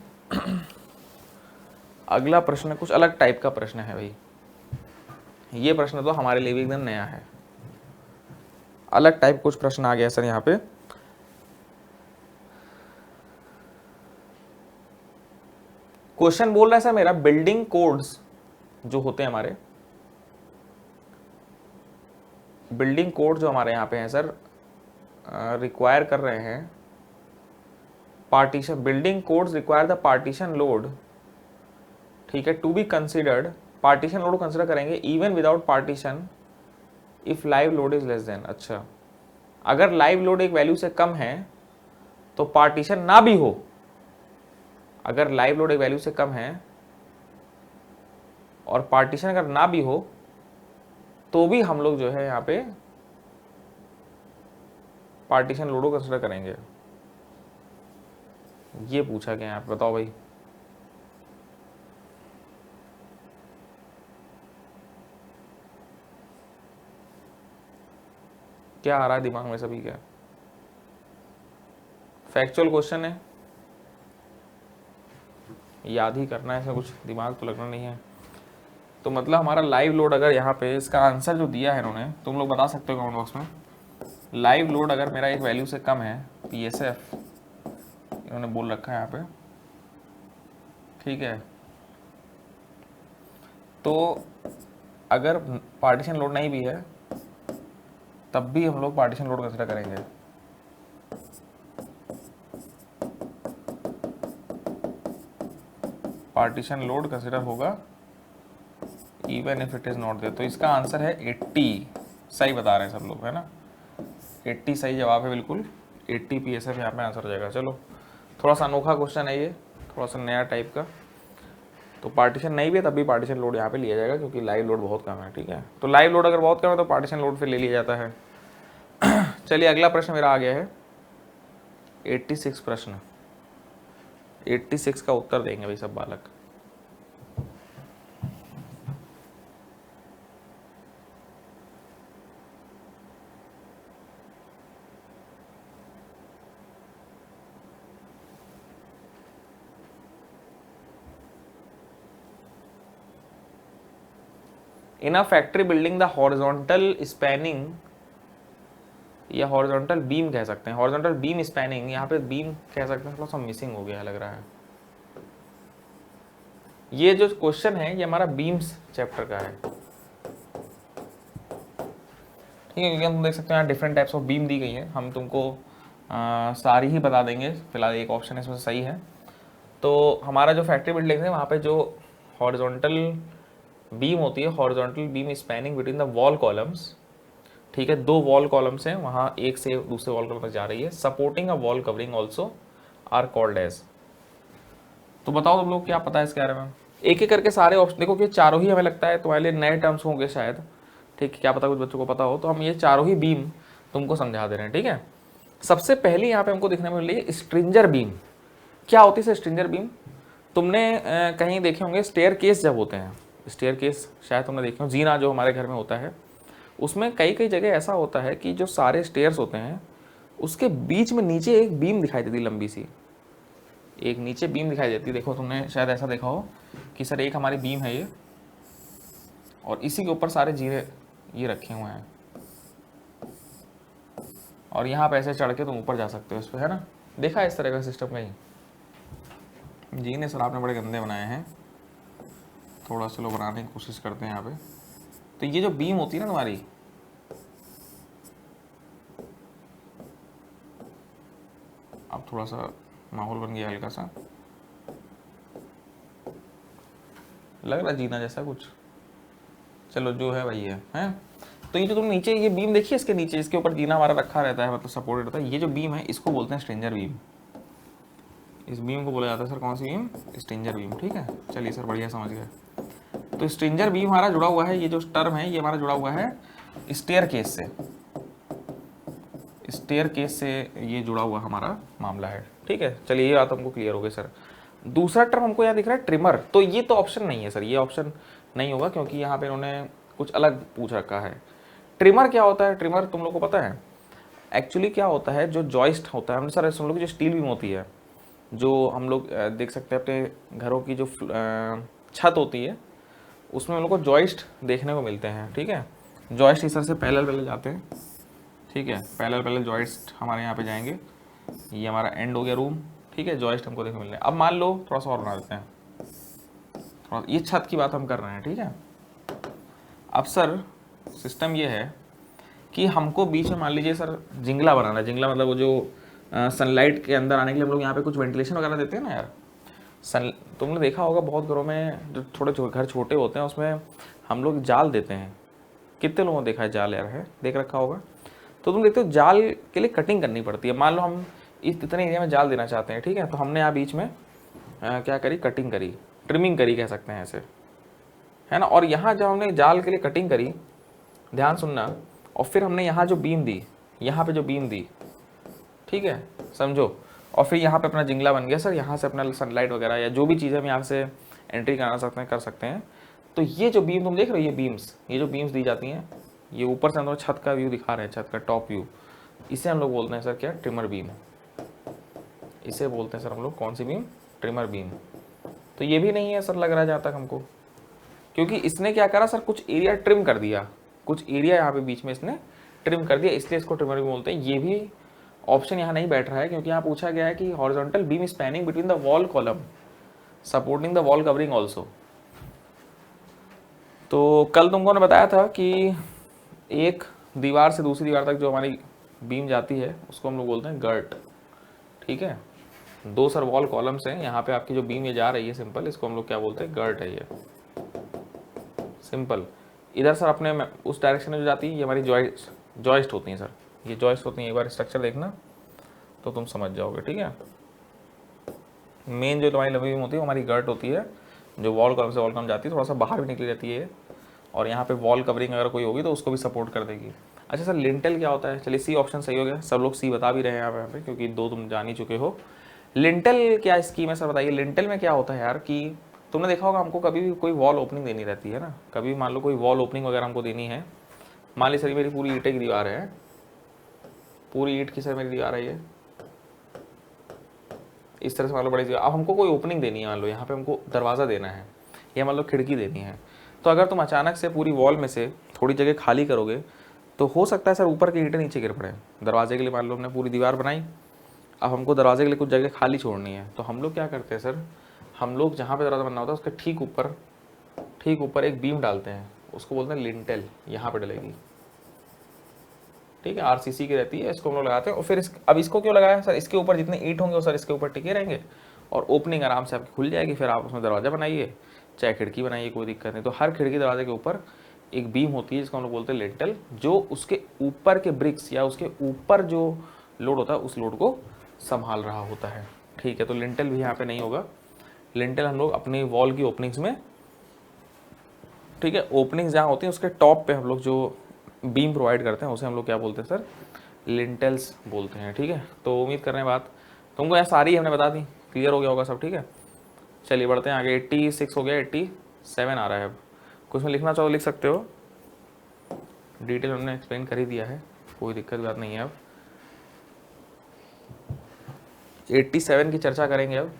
A: अगला प्रश्न कुछ अलग टाइप का प्रश्न है भाई, ये प्रश्न तो हमारे लिए भी एकदम नया है, अलग टाइप कुछ प्रश्न आ गया सर यहाँ पे। क्वेश्चन बोल रहा है सर मेरा, बिल्डिंग कोड्स जो होते हैं हमारे, बिल्डिंग कोड जो हमारे यहाँ पे हैं सर, रिक्वायर कर रहे हैं partition, building codes require the partition load, ठीक है, to be considered, partition load को कंसिडर करेंगे even without partition if live load is less than. अच्छा, अगर लाइव लोड एक वैल्यू से कम है तो पार्टीशन ना भी हो, अगर लाइव लोड एक वैल्यू से कम है और पार्टीशन अगर ना भी हो तो भी हम लोग जो है यहाँ पे पार्टीशन लोड को कंसिडर करेंगे। ये पूछा गया यहाँ पे, बताओ भाई। क्या आ रहा है दिमाग में सभी? क्या फैक्चुअल क्वेश्चन है, याद ही करना है, इसमें कुछ दिमाग तो लगना नहीं है। तो मतलब हमारा लाइव लोड, अगर यहाँ पे इसका आंसर जो दिया है इन्होंने, तुम लोग बता सकते हो कमेंट बॉक्स में, लाइव लोड अगर मेरा एक वैल्यू से कम है, PSF इन्होंने बोल रखा है यहाँ पे, ठीक है। तो अगर पार्टीशन लोड नहीं भी है तब भी हम लोग पार्टीशन लोड कंसिडर करेंगे। पार्टीशन लोड कंसिडर होगा even if it is not there. तो इसका आंसर है 80। सही बता रहे हैं सब लोग, है ना, 80 सही जवाब है बिल्कुल। 80 PSF यहाँ पे आंसर हो जाएगा। चलो थोड़ा सा अनोखा क्वेश्चन है ये, थोड़ा सा नया टाइप का। तो पार्टीशन नहीं भी है तब भी पार्टीशन लोड यहाँ पे लिया जाएगा क्योंकि लाइव लोड बहुत कम है, ठीक है। तो लाइव लोड अगर बहुत कम है तो पार्टीशन लोड फिर ले लिया जाता है। चलिए अगला प्रश्न मेरा आ गया है 86 प्रश्न। 86 का उत्तर देंगे भाई सब बालक। In a factory building the horizontal spanning, या हॉरिजॉन्टल बीम कह सकते हैं, हॉरिजॉन्टल बीम स्पैनिंग, यहाँ पे बीम कह सकते हैं, थोड़ा सा मिसिंग हो गया लग रहा है। ये जो क्वेश्चन है ये हमारा बीम्स चैप्टर का है। ठीक है, क्योंकि हम देख सकते हैं यहाँ डिफरेंट टाइप्स ऑफ बीम दी गई है, हम तुमको सारी ही बता देंगे, फिलहाल एक ऑप्शन इसमें सही है। तो हमारा जो फैक्ट्री बिल्डिंग है वहाँ पे जो हॉरिजॉन्टल बीम होती है, horizontal beam spanning between the wall columns, ठीक है, दो वॉल कॉलम्स हैं वहाँ, एक से दूसरे वॉल कॉलम तक जा रही है, supporting a wall covering also are called as. तो बताओ तुम लोग क्या पता है इसके बारे में, एक एक करके सारे ऑप्शन देखो कि चारों ही हमें लगता है तुम्हारे लिए नए टर्म्स होंगे शायद, ठीक है, क्या पता कुछ बच्चों को पता हो, तो हम ये चारों ही बीम तुमको समझा दे रहे हैं, ठीक है। सबसे पहले यहाँ पे हमको देखने में मिल रही है स्ट्रिंजर बीम। क्या होती है स्ट्रिंजर बीम? तुमने कहीं देखे होंगे स्टेयर केस जब होते हैं, स्टेयर केस शायद तुमने देखे हो, जीना जो हमारे घर में होता है, उसमें कई कई जगह ऐसा होता है कि जो सारे स्टेयर्स होते हैं उसके बीच में नीचे एक बीम दिखाई देती लंबी सी, एक नीचे बीम दिखाई देती है। देखो तुमने शायद ऐसा देखा हो कि सर एक हमारी बीम है ये, और इसी के ऊपर सारे जीरे ये रखे हुए हैं, और यहाँ पे ऐसे चढ़ के तुम ऊपर जा सकते हो इस पर, है ना, देखा है इस तरह का सिस्टम कहीं? जी ने सर आपने बड़े गंदे बनाए हैं, थोड़ा सा लोग बनाने की कोशिश करते हैं यहाँ पे। तो ये जो बीम होती है ना तुम्हारी, अब थोड़ा सा माहौल बन गया हल्का सा, लग रहा जीना जैसा कुछ, चलो जो है वही है? तो ये जो तुम नीचे ये बीम देखिए, इसके नीचे इसके ऊपर जीना हमारा रखा रहता है, मतलब सपोर्टेड रहता है, ये जो बीम है इसको बोलते हैं स्ट्रेंजर बीम। इस बीम को बोला जाता है सर कौन सी बीम? स्ट्रेंजर बीम, ठीक है, चलिए सर बढ़िया समझ गए। तो स्ट्रेंजर बीम हमारा जुड़ा हुआ है, ये जो टर्म है ये हमारा जुड़ा हुआ है स्टेयर केस से, स्टेयर केस से ये जुड़ा हुआ हमारा मामला है, ठीक है, चलिए ये बात हमको क्लियर हो गई सर। दूसरा टर्म हमको यहाँ दिख रहा है ट्रिमर, तो ये तो ऑप्शन नहीं है सर, ये ऑप्शन नहीं होगा क्योंकि यहाँ पे इन्होंने कुछ अलग पूछ रखा है। ट्रिमर क्या होता है? ट्रिमर तुम लोग को पता है एक्चुअली क्या होता है? जो जॉइस्ट होता है, हमने सर सुन लो कि जो स्टील बीम होती है, जो हम लोग देख सकते हैं अपने घरों की जो छत होती है उसमें हम लोग को जॉइस्ट देखने को मिलते हैं, ठीक है, जॉइस्ट इस तरह से पैरेलल जाते हैं, ठीक है, पैरेलल जॉइस्ट हमारे यहाँ पे जाएंगे, ये हमारा एंड हो गया रूम, ठीक है, जॉइस्ट हमको देखने मिल रहे हैं। अब मान लो थोड़ा सा और बना देते हैं, थोड़ा ये छत की बात हम कर रहे हैं, ठीक है। अब सर सिस्टम ये है कि हमको बीच में मान लीजिए सर जिंगला बनाना है, जिंगला मतलब वो जो सनलाइट के अंदर आने के लिए हम लोग यहाँ पे कुछ वेंटिलेशन वगैरह देते हैं ना यार, तुमने देखा होगा बहुत घरों में जो थोड़े घर छोटे होते हैं उसमें हम लोग जाल देते हैं, कितने लोगों ने देखा है जाल यार, है देख रखा होगा। तो तुम देखते हो जाल के लिए कटिंग करनी पड़ती है, मान लो हम इतने एरिया में जाल देना चाहते हैं, ठीक है, तो हमने यहाँ बीच में क्या करी, कटिंग करी, ट्रिमिंग करी कह सकते हैं ऐसे, है ना। और यहाँ जब हमने जाल के लिए कटिंग करी, ध्यान सुनना, और फिर हमने यहाँ जो बीम दी, यहाँ पे जो बीम दी, ठीक है, समझो, और फिर यहाँ पे अपना जिंगला बन गया सर, यहाँ से अपना सनलाइट वगैरह या जो भी चीज़ें हम यहाँ से एंट्री करा सकते हैं कर सकते हैं। तो ये जो बीम तुम देख रहे हो, ये बीम्स, ये जो बीम्स दी जाती हैं, ये ऊपर से हम लोग छत का व्यू दिखा रहे हैं, छत का टॉप व्यू, इसे हम लोग बोलते हैं सर क्या? Trimmer beam. इसे बोलते हैं सर हम लोग कौन सी बीम? Trimmer beam. तो ये भी नहीं है सर लग रहा है जहाँ तक हमको, क्योंकि इसने क्या करा सर, कुछ एरिया ट्रिम कर दिया, कुछ एरिया यहाँ पे बीच में इसने ट्रिम कर दिया, इसलिए इसको ट्रिमर बीम बोलते हैं। ये भी ऑप्शन यहाँ नहीं बैठ रहा है क्योंकि यहाँ पूछा गया है कि horizontal beam spanning between the wall column supporting the wall covering also. तो कल तुमको ने बताया था कि एक दीवार से दूसरी दीवार तक जो हमारी बीम जाती है उसको हम लोग बोलते हैं गर्ट, ठीक है। दो सर वॉल कॉलम्स हैं, यहाँ पे आपकी जो बीम ये जा रही है सिंपल, इसको हम लोग क्या बोलते हैं? गर्ट है ये सिंपल। इधर सर अपने उस डायरेक्शन में जो जाती है ये हमारी जॉइस्ट होती हैं सर, ये जॉइस्ट होती हैं, एक बार स्ट्रक्चर देखना तो तुम समझ जाओगे, ठीक है। मेन जो तुम्हारी लंबी बीम होती है वो हमारी गर्ट होती है, जो वॉल कॉलम से वॉल कॉलम जाती है, थोड़ा सा बाहर भी निकली रहती है, और यहाँ पे वॉल कवरिंग अगर कोई होगी तो उसको भी सपोर्ट कर देगी। अच्छा सर लिंटल क्या होता है? चलिए सी ऑप्शन सही हो गया, सब लोग सी बता भी रहे हैं यहाँ पे क्योंकि दो तुम जान ही चुके हो। लिंटल क्या स्कीम है सर बताइए? लिंटल में क्या होता है यार कि तुमने देखा होगा हमको कभी भी कोई वॉल ओपनिंग देनी रहती है ना, कभी मान लो कोई वॉल ओपनिंग वगैरह हमको देनी है, मान ली सर मेरी पूरी ईंटें की दीवार है, पूरी ईंट की सर मेरी दीवार है ये इस तरह से, मान लो बड़ी दीवार, अब हमको कोई ओपनिंग देनी है, मान लो यहाँ पे हमको दरवाज़ा देना है या मान लो खिड़की देनी है, तो अगर तुम अचानक से पूरी वॉल में से थोड़ी जगह खाली करोगे तो हो सकता है सर ऊपर की ईंटें नीचे गिर पड़े। दरवाजे के लिए मान लो हमने पूरी दीवार बनाई, अब हमको दरवाजे के लिए कुछ जगह खाली छोड़नी है, तो हम लोग क्या करते हैं सर, हम लोग जहाँ पे दरवाज़ा बनना होता है उसके ठीक ऊपर एक बीम डालते हैं, उसको बोलते हैं लिंटेल, यहाँ पे डलेगी, ठीक है, आरसीसी की रहती है, इसको हम लोग लगाते हैं। और फिर अब इसको क्यों लगाया सर, इसके ऊपर जितने ईंट होंगे वो सर इसके ऊपर टिके रहेंगे और ओपनिंग आराम से आपकी खुल जाएगी, फिर आप उसमें दरवाजा बनाइए चाहे खिड़की बनाइए, कोई दिक्कत नहीं। तो हर खिड़की दरवाजे के ऊपर एक बीम होती है जिसको हम लोग बोलते हैं लिंटल, जो उसके ऊपर के ब्रिक्स या उसके ऊपर जो लोड होता है उस लोड को संभाल रहा होता है। ठीक है, तो लिंटल भी यहाँ पे नहीं होगा। लिंटल हम लोग अपनी वॉल की ओपनिंग्स में, ठीक है, ओपनिंग्स जहाँ होती हैं उसके टॉप पे हम लोग जो बीम प्रोवाइड करते हैं उसे हम लोग क्या बोलते हैं सर, लिंटल्स बोलते हैं। ठीक है, तो उम्मीद कर रहे हैं बात तुमको यहाँ सारी हमने बता दी, क्लियर हो गया होगा सब। ठीक है, चलिए बढ़ते हैं आगे। 86 हो गया, 87 आ रहा है। अब कुछ में लिखना चाहो लिख सकते हो, डिटेल हमने एक्सप्लेन कर ही दिया है, कोई दिक्कत बात नहीं है। अब 87 की चर्चा करेंगे। अब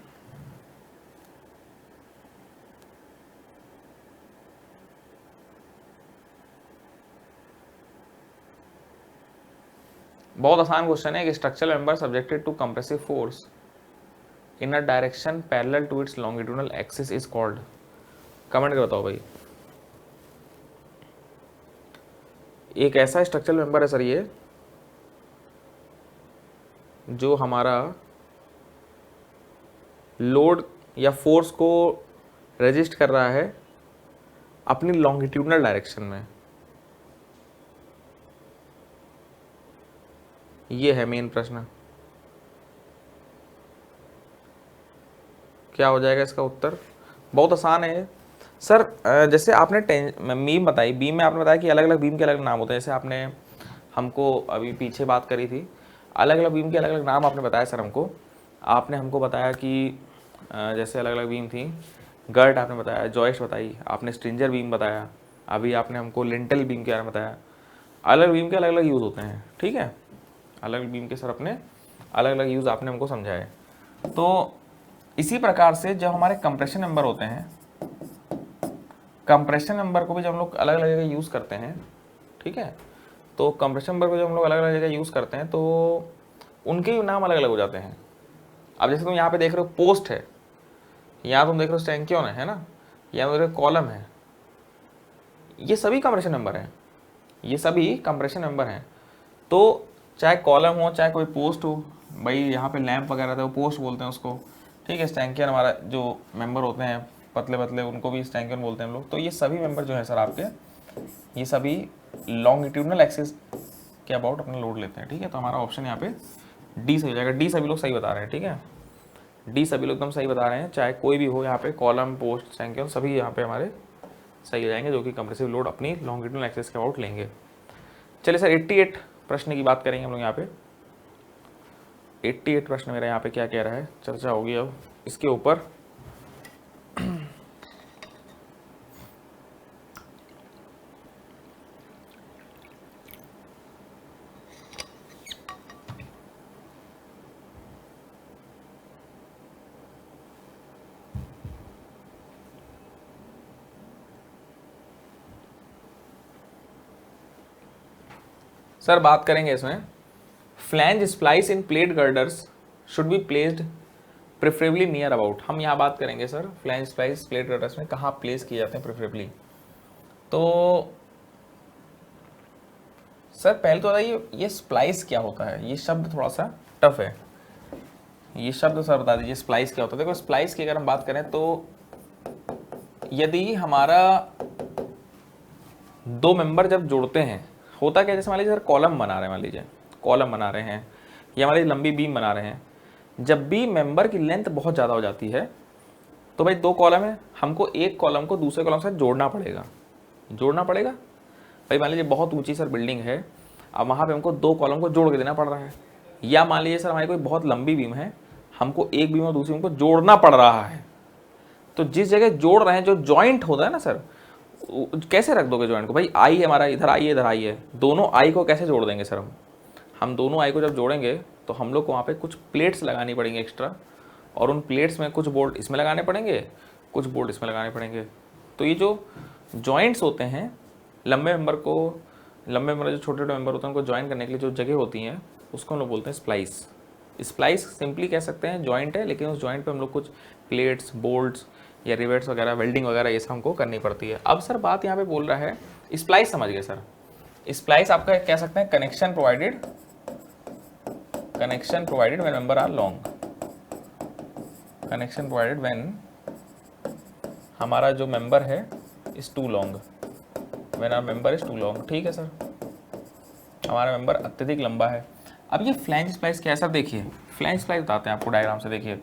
A: बहुत आसान क्वेश्चन है कि structural member subjected to compressive force in a direction parallel to its longitudinal axis is called. Comment कर बताओ भाई। एक ऐसा स्ट्रक्चरल मेंबर है सर ये जो हमारा लोड या फोर्स को रेजिस्ट कर रहा है अपनी लॉन्गिट्यूडनल डायरेक्शन में। ये है मेन प्रश्न, क्या हो जाएगा इसका उत्तर। बहुत आसान है सर। जैसे आपने बीम बताई, बीम में आपने बताया कि अलग अलग बीम के अलग नाम होते हैं। जैसे आपने हमको अभी पीछे बात करी थी, अलग अलग बीम के अलग अलग नाम आपने बताया सर हमको। आपने हमको बताया कि जैसे अलग अलग बीम थी, गर्ट आपने बताया, जॉइस्ट बताई, आपने स्ट्रिंजर बीम बताया, अभी आपने हमको लिंटल बीम के बारे में बताया। अलग बीम के अलग अलग यूज़ होते हैं। ठीक है, अलग बीम के सर अपने अलग अलग यूज़ आपने हमको समझाए। तो इसी प्रकार से जब हमारे कंप्रेशन मेंबर होते हैं, कंप्रेशन मेंबर को भी जब हम लोग अलग अलग जगह यूज़ करते हैं, ठीक है, तो कंप्रेशन मेंबर को जब हम लोग अलग अलग जगह यूज़ करते हैं तो उनके भी नाम अलग अलग हो जाते हैं। अब जैसे तुम यहाँ पे देख रहे हो पोस्ट है, यहाँ तुम देख रहे हो स्टैंक्योन है ना, यहाँ देख रहे हो कॉलम है, ये सभी कंप्रेशन मेंबर हैं, ये सभी कंप्रेशन मेंबर हैं। तो चाहे कॉलम हो चाहे कोई पोस्ट हो, भाई यहाँ पे लैंप वगैरह था वो पोस्ट बोलते हैं उसको। ठीक है, स्टैंक्योन हमारा जो मेंबर होते हैं पतले पतले उनको भी स्टैंक्योन बोलते हैं हम लोग। तो ये सभी मेंबर जो है सर आपके, ये सभी लॉन्गिट्यूडनल एक्सिस के अबाउट अपना लोड लेते हैं। ठीक है, तो हमारा ऑप्शन यहाँ पे डी सही हो जाएगा। डी सभी लोग सही बता रहे हैं। ठीक है, डी सभी लोग एकदम सही बता रहे हैं, चाहे कोई भी हो यहाँ पे, कॉलम पोस्ट स्टैंक्योन सभी यहाँ पे हमारे सही हो जाएंगे, जो कि कंप्रेसिव लोड अपनी लॉन्गिट्यूडनल एक्सिस के अबाउट लेंगे। चलिए सर 88 प्रश्न की बात करेंगे हम लोग यहाँ पे। 88 प्रश्न मेरा यहाँ पे क्या कह रहा है, चर्चा होगी अब इसके ऊपर। सर बात करेंगे इसमें, flange splice in plate girders should be placed preferably near about. हम यहाँ बात करेंगे sir flange splice plate girders में कहाँ प्लेस किए जाते हैं प्रेफरेबली। तो सर पहले तो बताइए ये स्प्लाइस क्या होता है, ये शब्द थोड़ा सा टफ है, ये शब्द सर बता दीजिए स्प्लाइस क्या होता है। देखो स्प्लाइस की अगर हम बात करें तो यदि हमारा दो मेंबर जब जोड़ते हैं, होता क्या, जैसे मान लीजिए सर कॉलम बना रहे हैं, मान लीजिए कॉलम बना रहे हैं या हमारी लंबी बीम बना रहे हैं, जब भी मेंबर की लेंथ बहुत ज़्यादा हो जाती है तो भाई दो कॉलम है, हमको एक कॉलम को दूसरे कॉलम से जोड़ना पड़ेगा, जोड़ना पड़ेगा। भाई मान लीजिए बहुत ऊंची सर बिल्डिंग है, अब वहाँ पे हमको दो कॉलम को जोड़ के देना पड़ रहा है। या मान लीजिए सर हमारी कोई बहुत लंबी बीम है, हमको एक बीम और दूसरी बीम को जोड़ना पड़ रहा है, तो जिस जगह जोड़ रहे हैं जो जॉइंट होता है ना सर, कैसे रख दोगे जॉइंट को, भाई आई है हमारा, इधर आई है इधर आई है, दोनों आई को कैसे जोड़ देंगे सर हम दोनों आई को जब जोड़ेंगे तो हम लोग को वहाँ पे कुछ प्लेट्स लगानी पड़ेंगी एक्स्ट्रा, और उन प्लेट्स में कुछ बोल्ट इसमें लगाने पड़ेंगे, कुछ बोल्ट इसमें लगाने पड़ेंगे। तो ये जो जॉइंट्स होते हैं लंबे मेंबर जो छोटे छोटे मेंबर होते हैं उनको ज्वाइन करने के लिए जो जगह होती हैं उसको हम लोग बोलते हैं स्प्लाइस। स्प्लाइस सिंपली कह सकते हैं जॉइंट है, लेकिन उस जॉइंट पे हम लोग कुछ प्लेट्स बोल्ट्स या रिवेट्स वगैरह वेल्डिंग वगैरह ये सब हमको करनी पड़ती है। अब सर बात यहाँ पे बोल रहा है स्प्लाइस, समझ गए सर, स्प्लाइस आपका कह सकते हैं connection provided when member are long, connection provided when हमारा जो मेंबर है is too long, when our member is too long. ठीक है सर, हमारा मेंबर अत्यधिक लंबा है। अब ये फ्लैंज स्प्लाइस क्या है सर, देखिए फ्लैंज स्प्लाइस बताते हैं आपको डायग्राम से। देखिए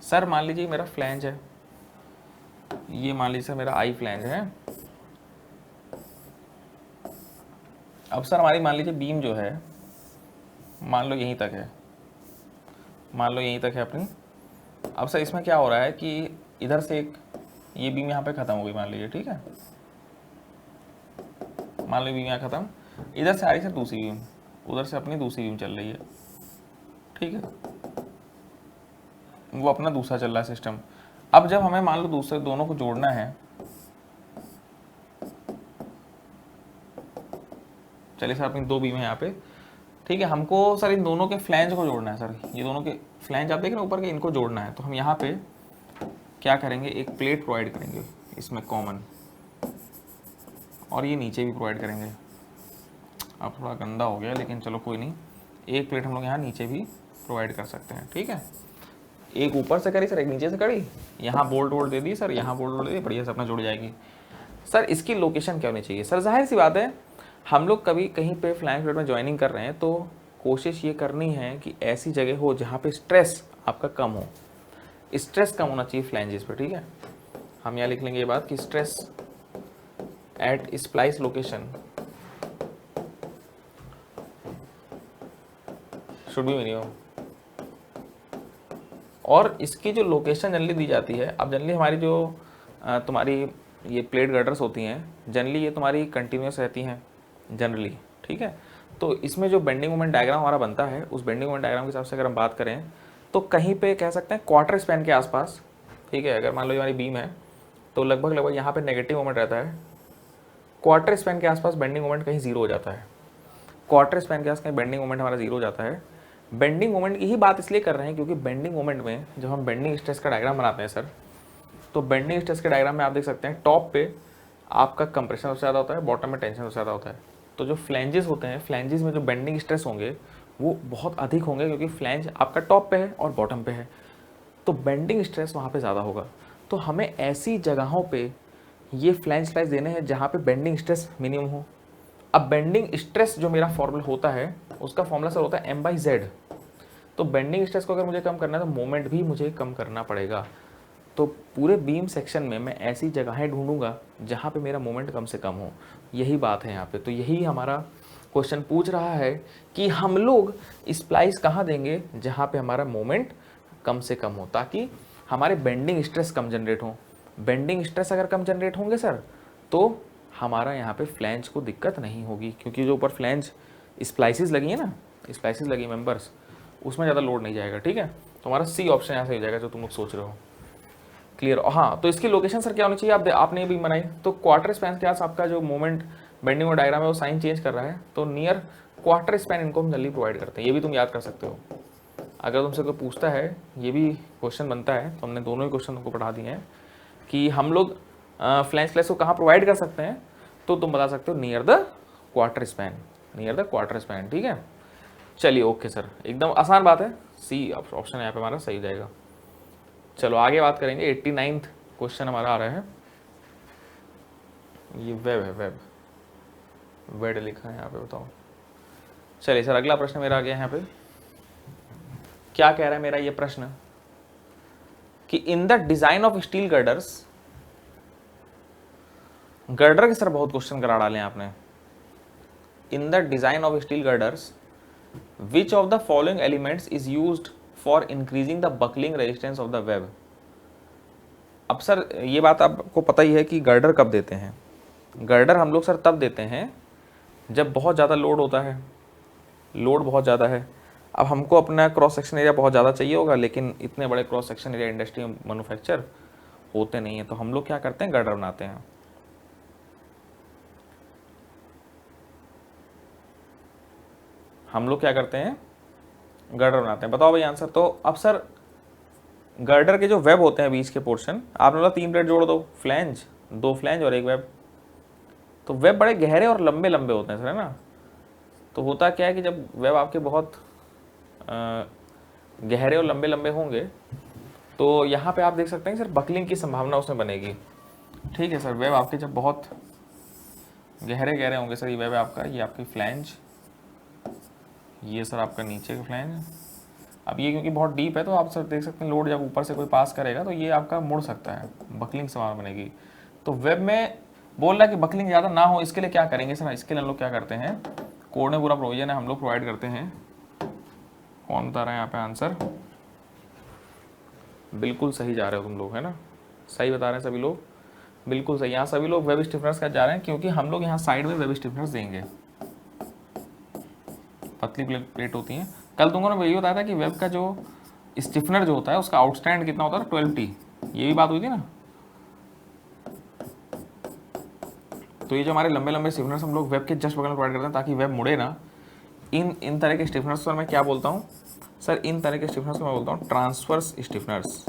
A: सर, मान लीजिए मेरा फ्लैंज है, ये मान लीजिए सर मेरा आई फ्लैंज है। अब सर हमारी मान लीजिए बीम जो है, मान लो यहीं तक है, मान लो यहीं तक है अपनी। अब सर इसमें क्या हो रहा है कि इधर से एक ये बीम यहाँ पे ख़त्म हो गई मान लीजिए, ठीक है, मान लो बीम यहाँ ख़त्म, इधर से आ रही सर दूसरी बीम, उधर से अपनी दूसरी बीम चल रही है, ठीक है, वो अपना दूसरा चल रहा है सिस्टम। अब जब हमें मान लो दूसरे दोनों को जोड़ना है, चलिए सर अपनी दो बीम है यहाँ पे, ठीक है, हमको सर इन दोनों के फ्लैंज को जोड़ना है सर, ये दोनों के फ्लैंज आप देख रहे हैं ऊपर के, इनको जोड़ना है। तो हम यहाँ पे क्या करेंगे, एक प्लेट प्रोवाइड करेंगे इसमें कॉमन, और ये नीचे भी प्रोवाइड करेंगे। अब थोड़ा गंदा हो गया लेकिन चलो कोई नहीं, एक प्लेट हम लोग यहाँ नीचे भी प्रोवाइड कर सकते हैं, ठीक है। एक ऊपर से करी सर, एक नीचे से करी, यहाँ बोल्ट वोल्ट दे दी सर, यहाँ बोल्ट वोल्ट दे दी, बढ़िया से अपना जुड़ जाएगी। सर इसकी लोकेशन क्या होनी चाहिए सर, जाहिर सी बात है हम लोग कभी कहीं पे फ्लैंज प्लेट में ज्वाइनिंग कर रहे हैं तो कोशिश ये करनी है कि ऐसी जगह हो जहाँ पे स्ट्रेस आपका कम हो, स्ट्रेस कम होना चाहिए फ्लैंजेस पे, ठीक है। हम यहाँ लिख लेंगे ये बात कि stress eight splice location should be minimum. और इसकी जो लोकेशन जनरली दी जाती है, अब जनरली हमारी जो तुम्हारी ये प्लेट गर्डर्स होती हैं, जनरली ये तुम्हारी कंटिन्यूस रहती हैं जनरली, ठीक है। तो इसमें जो बेंडिंग मोमेंट डायग्राम हमारा बनता है, उस बेंडिंग मोमेंट डायग्राम के हिसाब से अगर हम बात करें तो कहीं पे कह सकते हैं क्वार्टर स्पैन के आसपास, ठीक है। अगर मान लो हमारी बीम है तो लगभग यहाँ पे नेगेटिव मोमेंट रहता है, क्वार्टर स्पैन के आसपास बेंडिंग मोमेंट कहीं जीरो हो जाता है, क्वार्टर स्पैन के आसपास कहीं बेंडिंग मोमेंट हमारा जीरो हो जाता है। बेंडिंग मोमेंट की ही बात इसलिए कर रहे हैं क्योंकि बेंडिंग मोमेंट में जब हम बेंडिंग स्ट्रेस का डायग्राम बनाते हैं सर, तो बेंडिंग स्ट्रेस के डायग्राम में आप देख सकते हैं टॉप पे आपका कंप्रेशन सबसे ज़्यादा होता है, बॉटम में टेंशन सबसे ज़्यादा होता है। तो जो फ्लैंजेस होते हैं, फ्लैंजेस में जो बेंडिंग स्ट्रेस होंगे वो बहुत अधिक होंगे क्योंकि फ्लैंज आपका टॉप पे है और बॉटम पे है, तो बेंडिंग स्ट्रेस वहाँ पे ज़्यादा होगा। तो हमें ऐसी जगहों पे ये फ्लैंज स्लाइस देने हैं जहाँ पे बेंडिंग स्ट्रेस मिनिमम हो। अब बेंडिंग स्ट्रेस जो मेरा फॉर्मूला होता है उसका फॉर्मूला सर होता है m/z। तो बेंडिंग स्ट्रेस को अगर मुझे कम करना है तो मोमेंट भी मुझे कम करना पड़ेगा। तो पूरे बीम सेक्शन में मैं ऐसी जगहें ढूंढूंगा जहाँ पे मेरा मोमेंट कम से कम हो, यही बात है यहाँ पे। तो यही हमारा क्वेश्चन पूछ रहा है कि हम लोग स्प्लाइस कहाँ देंगे जहाँ पे हमारा मोमेंट कम से कम हो, ताकि हमारे बेंडिंग स्ट्रेस कम जनरेट हो। बेंडिंग स्ट्रेस अगर कम जनरेट होंगे सर तो हमारा यहाँ पे फ्लैंज को दिक्कत नहीं होगी, क्योंकि जो ऊपर फ्लैंज स्प्लाइसिस लगी है ना, स्प्लाइसिस लगी मेंबर्स, उसमें ज़्यादा लोड नहीं जाएगा, ठीक है। तो हमारा सी ऑप्शन यहाँ से हो जाएगा जो तुम लोग सोच रहे हो। क्लियर। हाँ, तो इसकी लोकेशन सर क्या होनी चाहिए, आपने भी बनाई तो क्वार्टर स्पैन के आस आपका जो मोमेंट बेंडिंग और डायग्राम है वो साइन चेंज कर रहा है, तो नियर क्वार्टर स्पैन इनको हम जल्दी प्रोवाइड करते हैं। ये भी तुम याद कर सकते हो, अगर तुमसे कोई पूछता है, ये भी क्वेश्चन बनता है, तो हमने दोनों ही क्वेश्चन तुमको पढ़ा दिए हैं कि हम लोग फ्लैंज स्लाइस को कहाँ प्रोवाइड कर सकते हैं, तो तुम बता सकते हो near the quarter span, near the quarter span, ठीक है। चलिए ओके सर, एकदम आसान बात है, सी ऑप्शन यहाँ पे हमारा सही जाएगा। चलो आगे बात करेंगे। 89th क्वेश्चन हमारा आ रहा है, ये वेब है, वेड लिखा है यहाँ पे, बताओ। चलिए सर अगला प्रश्न मेरा आ गया यहाँ पे, क्या कह रहा है मेरा ये प्रश्न कि in the design of steel girders, girder के सर बहुत क्वेश्चन करा डाले आपने। In the design of steel girders which of the following elements is used for increasing the buckling resistance of the web. अब सर ये बात आपको पता ही है कि गर्डर कब देते हैं, गर्डर हम लोग सर तब देते हैं जब बहुत ज़्यादा लोड होता है, लोड बहुत ज़्यादा है। अब हमको अपना क्रॉस सेक्शन एरिया बहुत ज़्यादा चाहिए होगा, लेकिन इतने बड़े क्रॉस सेक्शन एरिया इंडस्ट्री में मैन्युफैक्चर होते नहीं है, तो हम लोग क्या करते हैं, गर्डर बनाते हैं। हम लोग क्या करते हैं, गर्डर बनाते हैं। बताओ भाई आंसर। तो अब सर गर्डर के जो वेब होते हैं बीच के पोर्शन, आपने बोला 3 प्लेट जोड़ दो, फ्लैंज, 2 फ्लैंज और 1 वेब, तो वेब बड़े गहरे और लंबे लंबे होते हैं सर, है ना। तो होता क्या है कि जब वेब आपके बहुत गहरे और लंबे लंबे होंगे तो यहाँ पे आप देख सकते हैं सर बकलिंग की संभावना उसमें बनेगी। ठीक है सर, वेब आपके जब बहुत गहरे गहरे होंगे सर, ये वेब है आपका, ये आपकी फ्लैंज, ये सर आपका नीचे का फ्लैंज। अब ये क्योंकि बहुत डीप है तो आप सर देख सकते हैं लोड जब ऊपर से कोई पास करेगा तो ये आपका मुड़ सकता है, बकलिंग संभावना बनेगी। तो वेब में बोल रहा है कि बकलिंग ज़्यादा ना हो, इसके लिए क्या करेंगे सर, इसके लिए हम लोग क्या करते हैं, कोड में पूरा प्रोविजन है, हम लोग प्रोवाइड करते हैं। कौन बता रहा है यहाँ पे आंसर, बिल्कुल सही जा रहे हो तुम लोग, है ना, सही बता रहे हैं सभी लोग, बिल्कुल सही। यहाँ सभी लोग वेब स्टिफनर्स का जा रहे हैं क्योंकि हम लोग यहाँ साइड में वेब स्टिफनर्स देंगे, पतली प्लेट होती हैं। कल तुमको ने यही बताया था कि वेब का जो स्टिफनर जो होता है उसका आउटस्टैंड कितना होता है, 12T, ये भी बात हुई थी ना। तो ये जो हमारे लंबे लंबे स्टिफनर्स हम लोग वेब के जस्ट बगल में प्रोवाइड करते हैं ताकि वेब मुड़े ना। इन तरह के स्टिफनर्स पर मैं क्या बोलता हूँ सर, इन तरह के स्टिफनर्स को मैं बोलता हूँ ट्रांसवर्स स्टिफनर्स।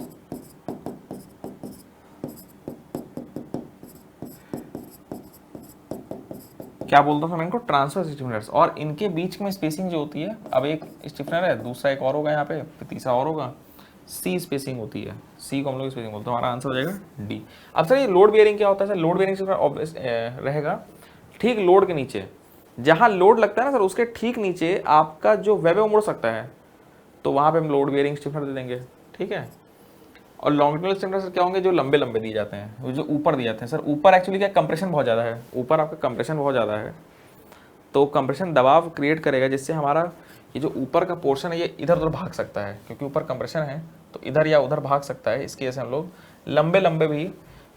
A: क्या बोलता हूँ मैं इनको, ट्रांसवर्स स्टिफनर्स। और इनके बीच में स्पेसिंग जो होती है, अब एक स्टिफनर है, दूसरा एक और होगा यहाँ पे, फिर तीसरा और होगा, सी स्पेसिंग होती है, सी को हम लोग स्पेसिंग बोलते हैं। हमारा आंसर हो जाएगा डी। अब सर ये लोड बेयरिंग क्या होता है सर, लोड बेयरिंग स्टिफनर रहेगा ठीक लोड के नीचे, जहाँ लोड लगता है ना सर उसके ठीक नीचे आपका जो वेब है वो मुड़ सकता है, तो वहाँ पे हम लोड बेयरिंग स्टिफनर दे देंगे। ठीक है। और लॉन्गिट्यूडनल स्टिफनर सर क्या होंगे, जो लंबे लंबे दिए जाते हैं, वो जो ऊपर दिए जाते हैं सर, ऊपर एक्चुअली क्या कंप्रेशन बहुत ज़्यादा है, ऊपर आपका कंप्रेशन बहुत ज़्यादा है, तो कंप्रेशन दबाव क्रिएट करेगा जिससे हमारा ये जो ऊपर का पोर्शन है ये इधर उधर भाग सकता है, क्योंकि ऊपर कंप्रेशन है तो इधर या उधर भाग सकता है। इसकी वजह से हम लोग लंबे लंबे भी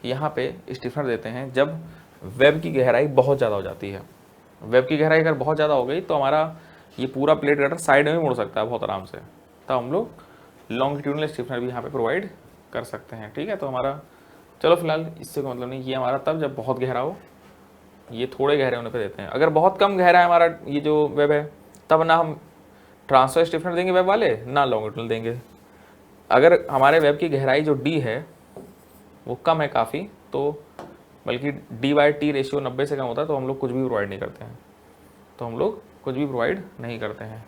A: यहाँ पे स्टिफनर देते हैं जब वेब की गहराई बहुत ज़्यादा हो जाती है। वेब की गहराई अगर बहुत ज़्यादा हो गई तो हमारा ये पूरा प्लेट कटर साइड में भी मुड़ सकता है बहुत आराम से, तब हम लोग लॉन्गिट्यूडनल स्टिफनर भी यहाँ पे प्रोवाइड कर सकते हैं। ठीक है। तो हमारा चलो फिलहाल इससे कोई मतलब नहीं, ये हमारा तब जब बहुत गहरा हो, ये थोड़े गहरे होने पे देते हैं। अगर बहुत कम गहरा है हमारा ये जो वेब है तब ना हम ट्रांसफर स्टिफनर देंगे वेब वाले, ना लॉन्गिट्यूडनल देंगे। अगर हमारे वेब की गहराई जो डी है वो कम है काफ़ी, तो बल्कि D/T रेशियो 90 से कम होता है तो हम लोग कुछ भी प्रोवाइड नहीं करते हैं, तो हम लोग कुछ भी प्रोवाइड नहीं करते हैं।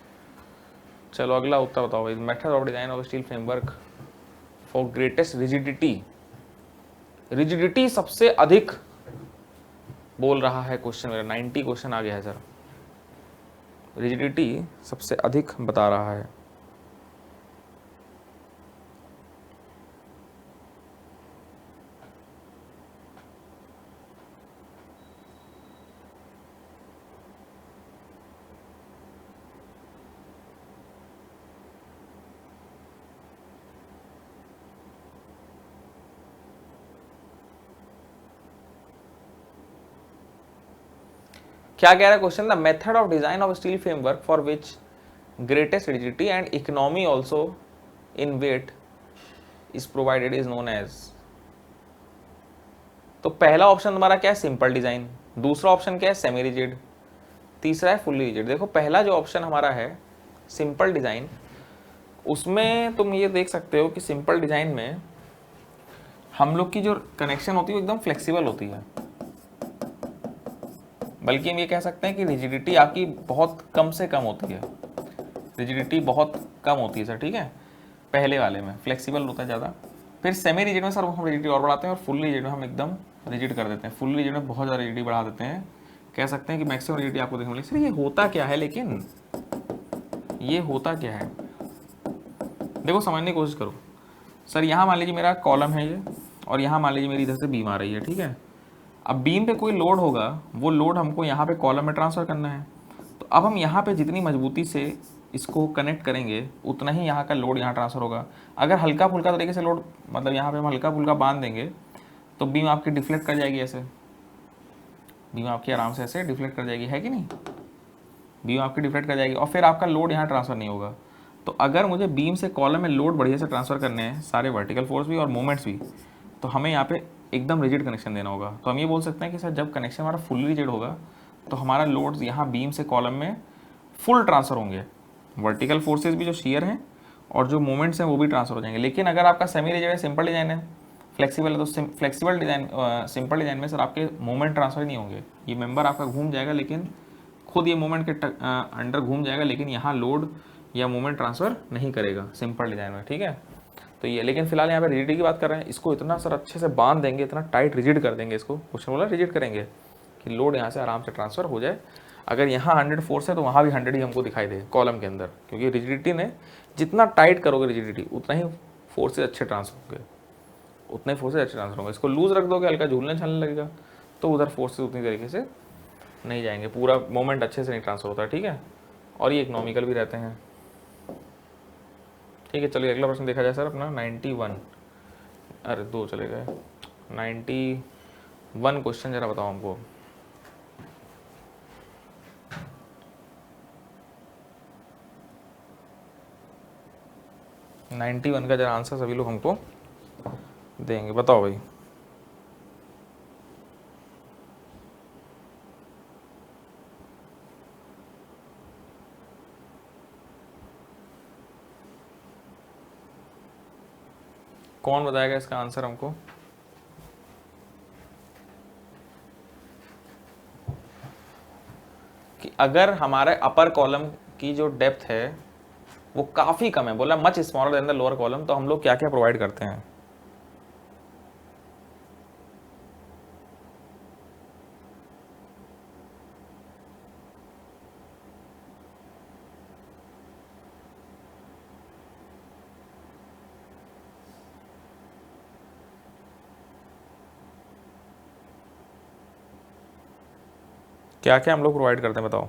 A: चलो अगला उत्तर बताओ, method of design of steel framework for greatest rigidity. Rigidity सबसे अधिक बोल रहा है क्वेश्चन, मेरा 90 क्वेश्चन आ गया है सर, रिजिडिटी सबसे अधिक बता रहा है। क्या कह रहा है question, the method of design of steel framework for which greatest rigidity and economy also in weight is provided is known as. तो पहला ऑप्शन तुम्हारा क्या है, सिंपल डिजाइन, दूसरा ऑप्शन क्या है, सेमी रिजिड, तीसरा है फुल्ली रिजिड। देखो पहला जो ऑप्शन हमारा है सिंपल डिजाइन, उसमें तुम ये देख सकते हो कि सिंपल डिजाइन में हम लोग की जो कनेक्शन होती है वो एकदम फ्लेक्सिबल होती है, बल्कि हम ये कह सकते हैं कि रिजिडिटी आपकी बहुत कम से कम होती है, रिजिडिटी बहुत कम होती है सर। ठीक है, पहले वाले में फ्लेक्सिबल होता है ज़्यादा। फिर सेमी रिजिड में सर हम रिजिडिटी और बढ़ाते हैं, और फुल रिजिड में हम एकदम रिजिड कर देते हैं, फुल रिजिड में बहुत ज़्यादा रिजिडिटी बढ़ा देते हैं, कह सकते हैं कि मैक्सिमम रिजिडिटी आपको देखने मिलेगी। सर ये होता क्या है, लेकिन ये होता क्या है, देखो समझने की कोशिश करो। सर यहाँ मान लीजिए मेरा कॉलम है ये, और यहाँ मान लीजिए मेरी इधर से बीम आ रही है। ठीक है, अब बीम पे कोई लोड होगा, वो लोड हमको यहाँ पे कॉलम में ट्रांसफ़र करना है, तो अब हम यहाँ पे जितनी मजबूती से इसको कनेक्ट करेंगे उतना ही यहाँ का लोड यहाँ ट्रांसफ़र होगा। अगर हल्का फुल्का तरीके से लोड, मतलब यहाँ पे हम हल्का फुल्का बांध देंगे तो बीम आपकी डिफ्लेक्ट कर जाएगी, ऐसे बीम आपकी आराम से ऐसे डिफ्लेक्ट कर जाएगी, है कि नहीं, बीम आपकी डिफ्लेक्ट कर जाएगी, और फिर आपका लोड यहाँ ट्रांसफ़र नहीं होगा। तो अगर मुझे बीम से कॉलम में लोड बढ़िया से ट्रांसफ़र करने हैं, सारे वर्टिकल फोर्स भी और मोमेंट्स भी, तो हमें यहाँ पे एकदम रिजिड कनेक्शन देना होगा। तो हम ये बोल सकते हैं कि सर जब कनेक्शन हमारा फुल रिजिड होगा तो हमारा लोड्स यहाँ बीम से कॉलम में फुल ट्रांसफ़र होंगे, वर्टिकल फोर्सेस भी जो शियर हैं और जो मोमेंट्स हैं वो भी ट्रांसफ़र हो जाएंगे। लेकिन अगर आपका सेमी रिजिड है, सिंपल डिजाइन है, फ्लेक्सिबल है तो फ्लेक्सिबल डिज़ाइन, सिंपल डिज़ाइन में सर आपके मोमेंट ट्रांसफर नहीं होंगे, ये मेंबर आपका घूम जाएगा लेकिन खुद ये मोमेंट के अंडर घूम जाएगा, लेकिन यहाँ लोड या मोमेंट ट्रांसफ़र नहीं करेगा सिंपल डिज़ाइन में, ठीक है। तो ये, लेकिन फिलहाल यहाँ पे रिजिडिटी की बात कर रहे हैं, इसको इतना सर अच्छे से बांध देंगे, इतना टाइट रिजिड कर देंगे इसको, क्वेश्चन बोला रिजिड करेंगे कि लोड यहाँ से आराम से ट्रांसफ़र हो जाए। अगर यहाँ 100 फोर्स है तो वहाँ भी 100 ही हमको दिखाई दे कॉलम के अंदर, क्योंकि रिजिडिटी ने जितना टाइट करोगे रिजिडिटी उतना ही फोर्सेज अच्छे ट्रांसफर होंगे, उतने फोर्सेज अच्छे ट्रांसफर होंगे। इसको लूज रख दोगे हल्का झूलने छालने लगेगा तो उधर फोर्सेज उतनी तरीके से नहीं जाएंगे, पूरा मोमेंट अच्छे से नहीं ट्रांसफर होता, ठीक है। और ये इकोनॉमिकल भी रहते हैं, ठीक है। चलिए अगला प्रश्न देखा जाए सर अपना 91, अरे 2 चले गए, 91 क्वेश्चन जरा बताओ हमको। नाइन्टी वन का जरा आंसर सभी लोग हमको देंगे, बताओ भाई। कौन बताएगा इसका आंसर हमको? कि अगर हमारे अपर कॉलम की जो डेप्थ है वो काफ़ी कम है, बोला much smaller than the lower column, तो हम लोग क्या क्या प्रोवाइड करते हैं? क्या क्या हम लोग प्रोवाइड करते हैं बताओ।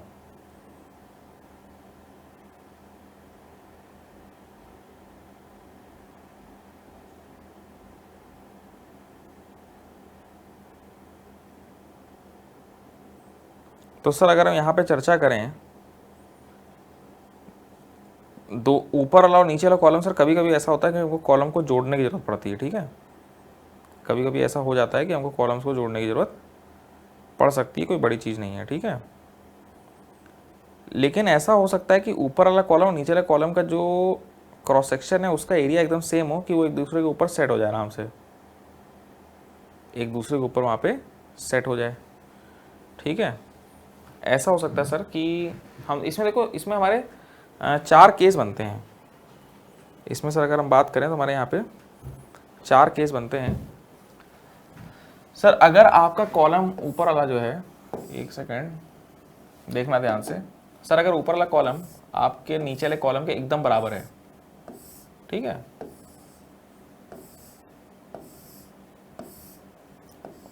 A: तो सर अगर हम यहाँ पे चर्चा करें, दो ऊपर वाला और नीचे वाला कॉलम सर कभी कभी ऐसा होता है कि हमको कॉलम को जोड़ने की ज़रूरत पड़ती है, ठीक है। कभी कभी ऐसा हो जाता है कि हमको कॉलम्स को जोड़ने की ज़रूरत पड़ सकती है, कोई बड़ी चीज़ नहीं है, ठीक है। लेकिन ऐसा हो सकता है कि ऊपर वाला कॉलम और नीचे वाले कॉलम का जो क्रॉस सेक्शन है उसका एरिया एकदम सेम हो, कि वो एक दूसरे के ऊपर सेट हो जाए, आराम से एक दूसरे के ऊपर वहाँ पे सेट हो जाए, ठीक है। ऐसा हो सकता है सर कि हम इसमें देखो, इसमें हमारे 4 केस बनते हैं इसमें सर। अगर हम बात करें तो हमारे यहाँ पे 4 केस बनते हैं सर। अगर आपका कॉलम ऊपर वाला जो है, एक सेकेंड देखना ध्यान से सर, अगर ऊपर वाला कॉलम आपके नीचे वाले कॉलम के एकदम बराबर है, ठीक है,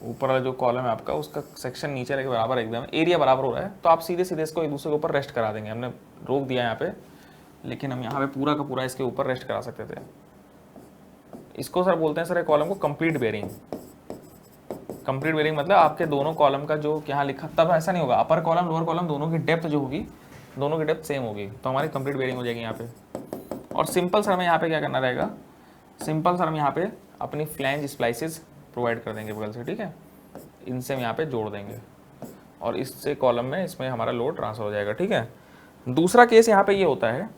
A: ऊपर वाला जो कॉलम है आपका उसका सेक्शन नीचे वाले के बराबर एकदम, एरिया बराबर हो रहा है, तो आप सीधे सीधे इसको एक दूसरे के ऊपर रेस्ट करा देंगे। हमने रोक दिया यहाँ पे, लेकिन हम यहाँ पे पूरा का पूरा इसके ऊपर रेस्ट करा सकते थे। इसको सर बोलते हैं सर, एक कॉलम को कंप्लीट बेयरिंग। कंप्लीट बेयरिंग मतलब आपके दोनों कॉलम का जो यहाँ लिखा, तब ऐसा नहीं होगा, अपर कॉलम लोअर कॉलम दोनों की डेप्थ जो होगी, दोनों की डेप्थ सेम होगी, तो हमारी कंप्लीट बेयरिंग हो जाएगी यहाँ पे। और सिंपल सर हमें यहाँ पे क्या करना रहेगा, सिंपल सर हम यहाँ पे अपनी फ्लैंज स्प्लाइसेस प्रोवाइड कर देंगे बगल से, ठीक है। इनसे हम यहाँ पे जोड़ देंगे और इससे कॉलम में इसमें हमारा लोड ट्रांसफर हो जाएगा, ठीक है। दूसरा केस यहाँ पे ये होता है,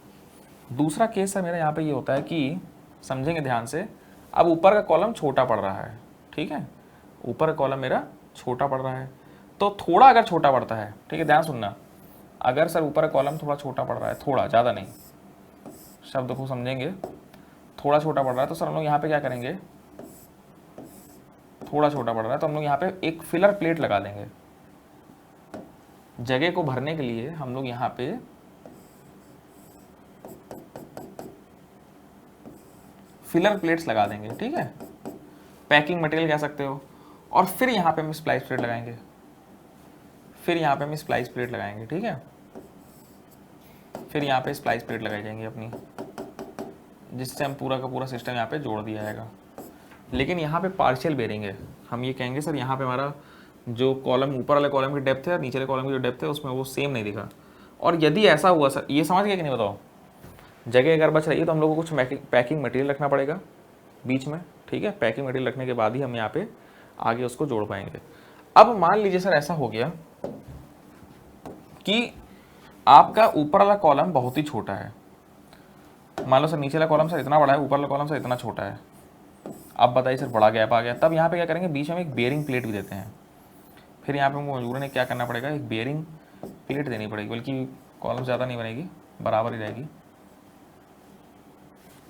A: दूसरा केस सर मेरा यहाँ पे ये होता है कि समझेंगे ध्यान से, अब ऊपर का कॉलम छोटा पड़ रहा है, ठीक है, ऊपर का कॉलम मेरा छोटा पड़ रहा है, तो थोड़ा अगर छोटा पड़ता है, ठीक है, ध्यान सुनना, अगर सर ऊपर का कॉलम थोड़ा छोटा पड़ रहा है, थोड़ा, ज़्यादा नहीं, शब्द को समझेंगे, थोड़ा छोटा पड़ रहा है, तो सर हम लोग यहाँ पे क्या करेंगे, थोड़ा छोटा पड़ रहा है तो हम लोग यहाँ पे एक फिलर प्लेट लगा देंगे। जगह को भरने के लिए हम लोग यहाँ पे फिलर प्लेट्स लगा देंगे, ठीक है, पैकिंग मटेरियल कह सकते हो। और फिर यहाँ पे हम स्प्लाइस प्लेट लगाएंगे, फिर यहाँ पे हम स्प्लाइस प्लेट लगाएंगे, ठीक है, फिर यहाँ पे स्प्लाइस प्लेट लगाई जाएंगी अपनी, जिससे हम पूरा का पूरा सिस्टम यहाँ पे जोड़ दिया जाएगा। लेकिन यहाँ पे पार्शियल बेयरिंग है, हम ये कहेंगे सर यहाँ पे हमारा जो कॉलम ऊपर वाले कॉलम की डेप्थ है और नीचे वाले कॉलम की जो डेप्थ है उसमें वो सेम नहीं दिखा। और यदि ऐसा हुआ सर, ये समझ गए कि नहीं बताओ, जगह अगर बच रही है तो हम लोग को कुछ पैकिंग मटेरियल रखना पड़ेगा बीच में, ठीक है, पैकिंग मटेरियल रखने के बाद ही हम यहाँ पे आगे उसको जोड़ पाएंगे। अब मान लीजिए सर ऐसा हो गया कि आपका ऊपर वाला कॉलम बहुत ही छोटा है, मान लो सर नीचे वाला कॉलम सर इतना बड़ा है, ऊपर वाला कॉलम सर इतना छोटा है। अब बताइए सर बड़ा गैप आ गया, तब यहाँ पे क्या करेंगे, बीच में एक बेयरिंग प्लेट भी देते हैं। फिर यहाँ पे हमको मजबूरन क्या करना पड़ेगा, एक बेयरिंग प्लेट देनी पड़ेगी, बल्कि कॉलम ज़्यादा नहीं बनेगी, बराबर ही रहेगी,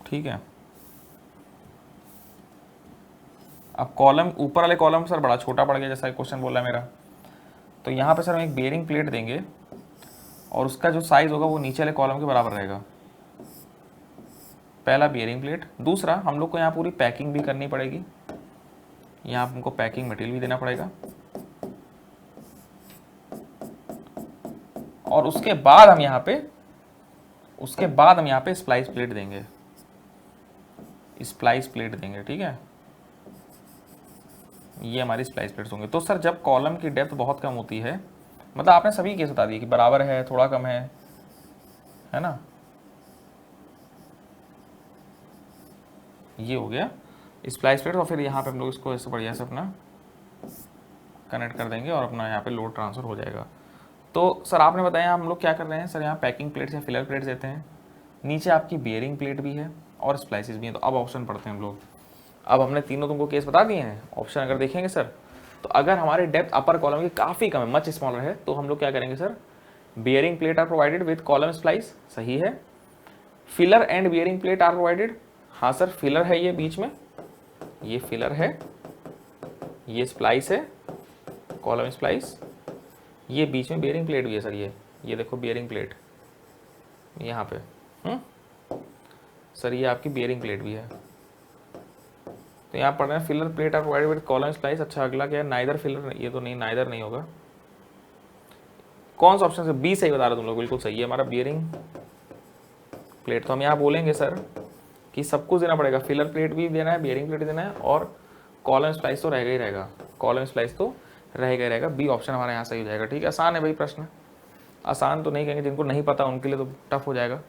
A: ठीक है। अब कॉलम, ऊपर वाले कॉलम सर बड़ा छोटा पड़ गया जैसा क्वेश्चन बोला है मेरा, तो यहाँ पे सर हम एक बेयरिंग प्लेट देंगे और उसका जो साइज होगा वो नीचे वाले कॉलम के बराबर रहेगा। पहला बेयरिंग प्लेट। दूसरा, हम लोग को यहाँ पूरी पैकिंग भी करनी पड़ेगी, यहाँ हमको पैकिंग मटेरियल भी देना पड़ेगा, और उसके बाद हम यहाँ पे स्प्लाइस प्लेट देंगे, स्प्लाइस प्लेट देंगे, ठीक है। ये हमारी स्प्लाइस प्लेट्स होंगे। तो सर जब कॉलम की डेप्थ बहुत कम होती है, मतलब आपने सभी केस बता दिए कि बराबर है, थोड़ा कम है ना, ये हो गया स्प्लाइस प्लेट। और फिर यहाँ पे हम लोग इसको ऐसे बढ़िया से अपना कनेक्ट कर देंगे और अपना यहाँ पे लोड ट्रांसफर हो जाएगा। तो सर आपने बताया हम लोग क्या कर रहे हैं, सर यहाँ पैकिंग प्लेट्स या फिलर प्लेट्स देते हैं, नीचे आपकी बियरिंग प्लेट भी है और स्प्लाइसेस भी हैं। तो अब ऑप्शन पढ़ते हैं हम लोग। अब हमने तीनों तुमको केस बता दिए हैं, ऑप्शन अगर देखेंगे सर, तो अगर हमारी डेप्थ अपर कॉलम की काफ़ी कम है, मच स्मॉलर है, तो हम लोग क्या करेंगे sir, bearing plate are provided with column splice, सही है। Filler and bearing plate are provided, हाँ सर फिलर है, ये बीच में ये फिलर है, ये स्प्लाइस है, कॉलम स्प्लाइस, ये बीच में बियरिंग प्लेट भी है सर, ये देखो बियरिंग प्लेट यहाँ पे, सर ये आपकी बियरिंग प्लेट भी है। तो यहाँ पढ़ रहे हैं filler plate are provided with column splice. अच्छा अगला क्या है, नाइदर फिलर, ये तो नहीं, नाइदर नहीं होगा। कौन सा ऑप्शन से, बी सही बता रहे तुम लोग, बिल्कुल सही है हमारा, बियरिंग प्लेट। तो हम यहाँ बोलेंगे सर कि सब कुछ देना पड़ेगा, फिलर प्लेट भी देना है, बियरिंग प्लेट देना है, और कॉलम स्प्लाइस तो रहेगा ही रहेगा, कॉलम स्प्लाइस तो रहेगा ही रहेगा। बी ऑप्शन हमारे यहाँ सही हो जाएगा, ठीक है। आसान है भाई प्रश्न, आसान तो नहीं कहेंगे, जिनको नहीं पता उनके लिए तो टफ हो जाएगा।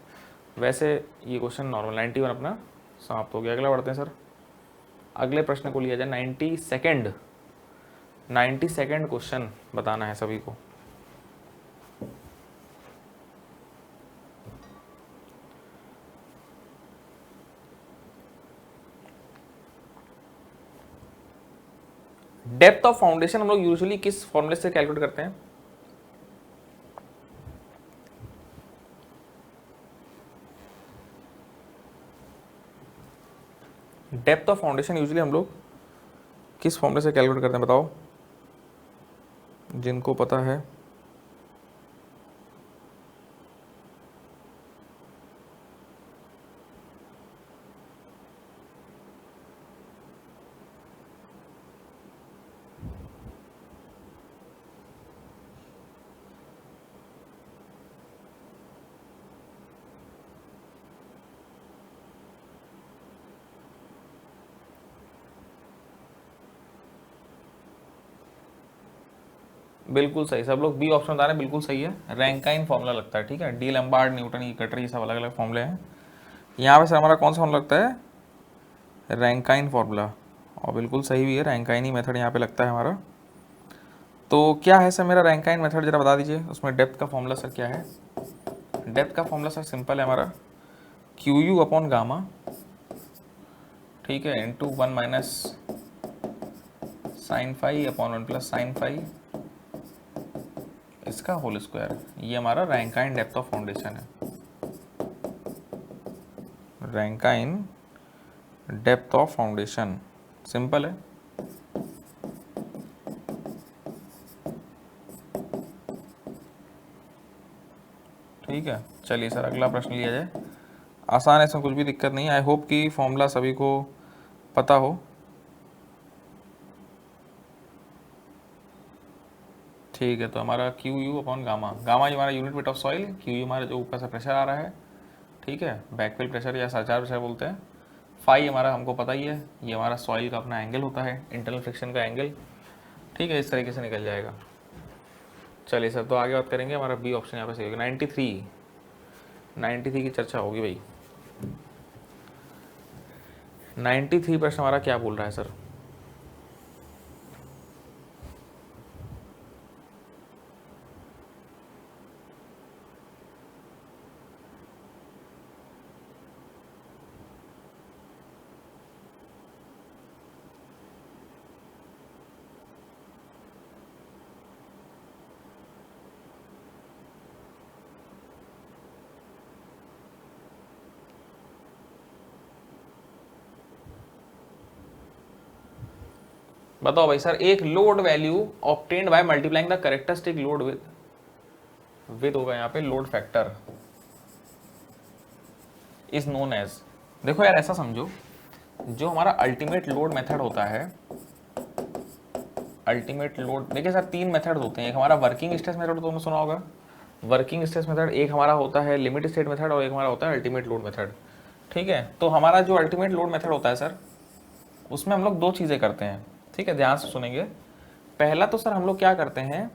A: वैसे ये क्वेश्चन नॉर्मल 91 अपना समाप्त हो गया। अगला बढ़ते हैं सर, अगले प्रश्न को लिया जाए 92nd क्वेश्चन बताना है सभी को। डेप्थ ऑफ फाउंडेशन हम लोग यूजुअली किस फॉर्मूले से कैलकुलेट करते हैं, डेप्थ ऑफ फाउंडेशन यूजुअली हम लोग किस फॉर्मूले से कैलकुलेट करते हैं बताओ, जिनको पता है। बिल्कुल सही, सब लोग बी ऑप्शन बता रहे हैं, बिल्कुल सही है, रैंकाइन फॉर्मूला लगता है, ठीक है। डी लैम्बार्ड, न्यूटन, ये कटर, ये सब अलग अलग फॉर्मूले हैं। यहाँ पे सर हमारा कौन सा फॉर्मूला लगता है, रैंकाइन फॉर्मूला, और बिल्कुल सही भी है, रैंकाइन ही मेथड यहाँ पे लगता है हमारा। तो क्या है सर मेरा रैंकाइन मेथड, जरा बता दीजिए। उसमें डेप्थ का फॉर्मूला सर क्या है, डेप्थ का फॉर्मूला सर सिंपल है हमारा, क्यू यू अपॉन गामा, ठीक है, into 1 minus sine phi upon 1 plus sine phi, इसका होल स्क्वायर। ये हमारा रैंकाइन डेप्थ ऑफ फाउंडेशन है, Rankine depth of foundation, simple है। ठीक है, चलिए सर अगला प्रश्न लिया जाए। आसान है, इसमें कुछ भी दिक्कत नहीं है। आई होप कि फॉर्मूला सभी को पता हो। ठीक है, तो हमारा Q U upon gamma, gamma ये हमारा unit weight of soil, Q U हमारा जो ऊपर से प्रेशर आ रहा है, ठीक है, बैकफिल प्रेशर या सरचार्ज प्रेशर बोलते हैं। फाई हमारा हमको पता ही है, ये हमारा सॉइल का अपना एंगल होता है, इंटरनल फ्रिक्शन का एंगल, ठीक है, इस तरीके से निकल जाएगा। चलिए सर, तो आगे बात करेंगे, हमारा बी ऑप्शन यहाँ पे सही होगा। 93 की चर्चा होगी भाई। 93 प्रश्न हमारा क्या बोल रहा है सर, बताओ भाई सर, एक load value obtained by multiplying the characteristic load with होगा यहाँ पे load factor is known as. देखो यार ऐसा समझो, जो हमारा अल्टीमेट लोड मेथड होता है, अल्टीमेट लोड, देखिए सर तीन मेथड होते हैं। एक हमारा वर्किंग स्ट्रेस मेथड, तो तुमने सुना होगा वर्किंग स्ट्रेस मेथड, एक हमारा होता है लिमिट स्टेट मेथड, और एक हमारा होता है अल्टीमेट लोड मेथड। ठीक है, तो हमारा जो अल्टीमेट लोड मेथड होता है सर, उसमें हम लोग दो चीज़ें करते हैं। ठीक है, ध्यान से सुनेंगे। पहला तो सर हम लोग क्या करते हैं,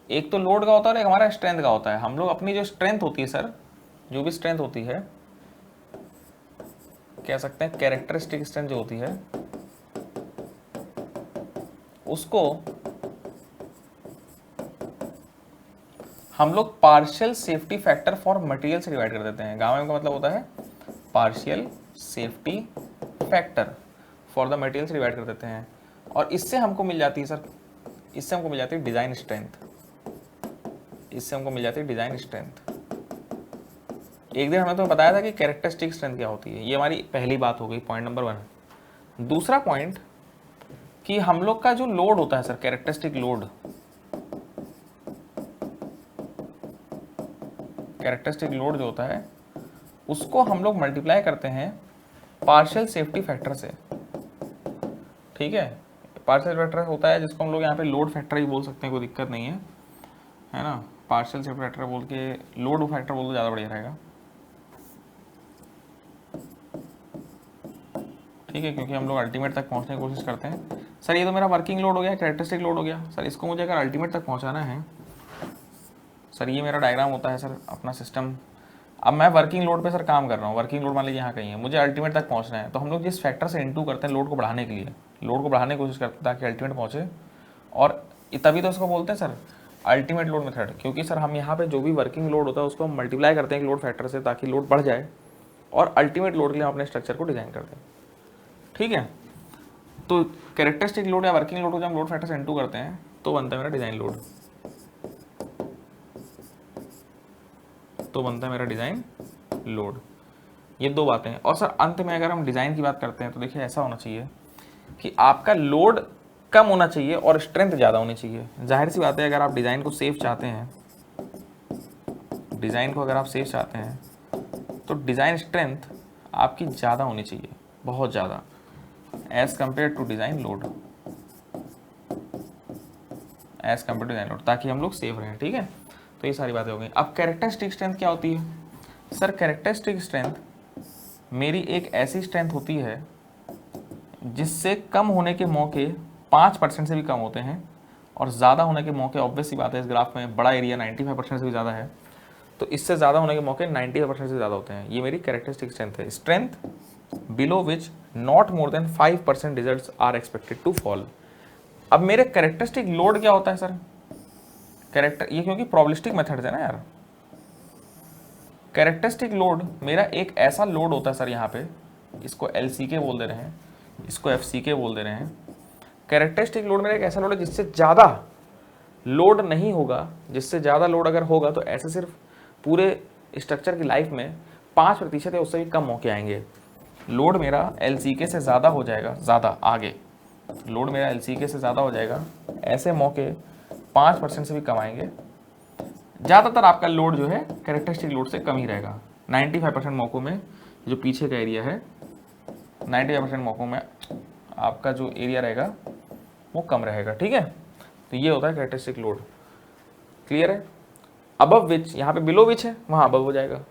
A: एक तो लोड का होता है और एक हमारा स्ट्रेंथ का होता है। हम लोग अपनी जो स्ट्रेंथ होती है सर, जो भी स्ट्रेंथ होती है, कह सकते हैं कैरेक्टरिस्टिक स्ट्रेंथ जो होती है, उसको हम लोग partial safety factor for material से डिवाइड कर देते हैं। गामा का मतलब होता है partial safety factor for the material से डिवाइड कर देते हैं, और इससे हमको मिल जाती है सर, इससे हमको मिल जाती है डिजाइन स्ट्रेंथ, इससे हमको मिल जाती है डिजाइन स्ट्रेंथ। एक दिन हमने तो बताया था कि कैरेक्टरिस्टिक स्ट्रेंथ क्या होती है, ये हमारी पहली बात हो गई, पॉइंट नंबर 1। दूसरा पॉइंट कि हम लोग का जो लोड होता है sir, characteristic load, characteristic load जो होता है उसको हम लोग मल्टीप्लाई करते हैं पार्शियल सेफ्टी फैक्टर से। ठीक है, पार्शियल फैक्टर होता है जिसको हम लोग यहाँ पे लोड फैक्टर ही बोल सकते हैं, कोई दिक्कत नहीं है ना। पार्शियल सेफ्टी फैक्टर बोल के लोड फैक्टर बोल तो ज़्यादा बढ़िया रहेगा। ठीक है, क्योंकि हम लोग अल्टीमेट तक पहुंचने की कोशिश करते हैं। सर ये तो मेरा वर्किंग लोड हो गया, कैरेक्टरिस्टिक लोड हो गया। सर इसको मुझे अगर अल्टीमेट तक पहुंचाना है, सर ये मेरा डायग्राम होता है सर अपना सिस्टम। अब मैं वर्किंग लोड पे सर काम कर रहा हूँ, वर्किंग लोड मान लीजिए यहाँ कहीं है, मुझे अल्टीमेट तक पहुँचना है, तो हम लोग जिस फैक्टर से इनटू करते हैं लोड को बढ़ाने के लिए, लोड को बढ़ाने की कोशिश करते हैं ताकि अल्टीमेट पहुँचे, और तभी तो उसको बोलते हैं सर अल्टीमेट लोड मेथड। क्योंकि सर हम यहाँ पे जो भी वर्किंग लोड होता है उसको हम मल्टीप्लाई करते हैं एक लोड फैक्टर से ताकि लोड बढ़ जाए, और अल्टीमेट लोड के लिए हम अपने स्ट्रक्चर को डिजाइन करते हैं। ठीक है, तो कैरेक्टरिस्टिक लोड या वर्किंग लोड को जब हम लोड फैक्टर से इनटू करते हैं तो बनता है मेरा डिजाइन लोड, तो बनता है मेरा डिजाइन लोड। ये दो बातें हैं। और सर अंत में अगर हम डिजाइन की बात करते हैं तो देखिए ऐसा होना चाहिए कि आपका लोड कम होना चाहिए और स्ट्रेंथ ज़्यादा होनी चाहिए। जाहिर सी बात है, अगर आप डिज़ाइन को सेफ चाहते हैं, डिज़ाइन को अगर आप सेफ चाहते हैं तो डिज़ाइन स्ट्रेंथ आपकी ज़्यादा होनी चाहिए, बहुत ज़्यादा, as compare to design load, as compare to design load, ताकि हम लोग सेफ रहें। ठीक है, तो ये सारी बातें हो गई। अब कैरेक्टरिस्टिक स्ट्रेंथ क्या होती है सर? कैरेक्टरिस्टिक स्ट्रेंथ मेरी एक ऐसी स्ट्रेंथ होती है जिससे कम होने के मौके 5% से भी कम होते हैं, और ज़्यादा होने के मौके, ऑब्वियस सी बात है, इस ग्राफ में बड़ा एरिया 95% से भी ज़्यादा है, तो इससे ज़्यादा होने के मौके 95% से ज़्यादा होते हैं। ये मेरी कैरेक्टरिस्टिक स्ट्रेंथ है। Strength below which not more than 5% results are expected to fall. अब मेरे कैरेक्टरिस्टिक लोड क्या होता है सर? ये क्योंकि प्रोबेबिलिस्टिक मेथड है ना यार, कैरेक्टरिस्टिक लोड मेरा एक ऐसा लोड होता है सर, यहाँ पे इसको LCK बोल दे रहे हैं, इसको FCK बोल दे रहे हैं। कैरेक्टरिस्टिक लोड मेरा एक ऐसा लोड है जिससे ज़्यादा लोड नहीं होगा, जिससे ज़्यादा लोड अगर होगा तो ऐसे सिर्फ पूरे स्ट्रक्चर की लाइफ में 5% या उससे भी कम मौके आएंगे। लोड मेरा LCK से ज़्यादा हो जाएगा, ज़्यादा आगे लोड मेरा LCK से ज़्यादा हो जाएगा, ऐसे मौके 5% से भी कम आएंगे। ज़्यादातर आपका लोड जो है कैरेक्टरिस्टिक लोड से कम ही रहेगा। 95% मौकों में जो पीछे का एरिया है, 95% मौकों में आपका जो एरिया रहेगा वो कम रहेगा। ठीक है, तो ये होता है कैरेक्टरिस्टिक लोड। क्लियर है? अबव विच, यहाँ पे बिलो विच है, वहाँ अबव हो जाएगा।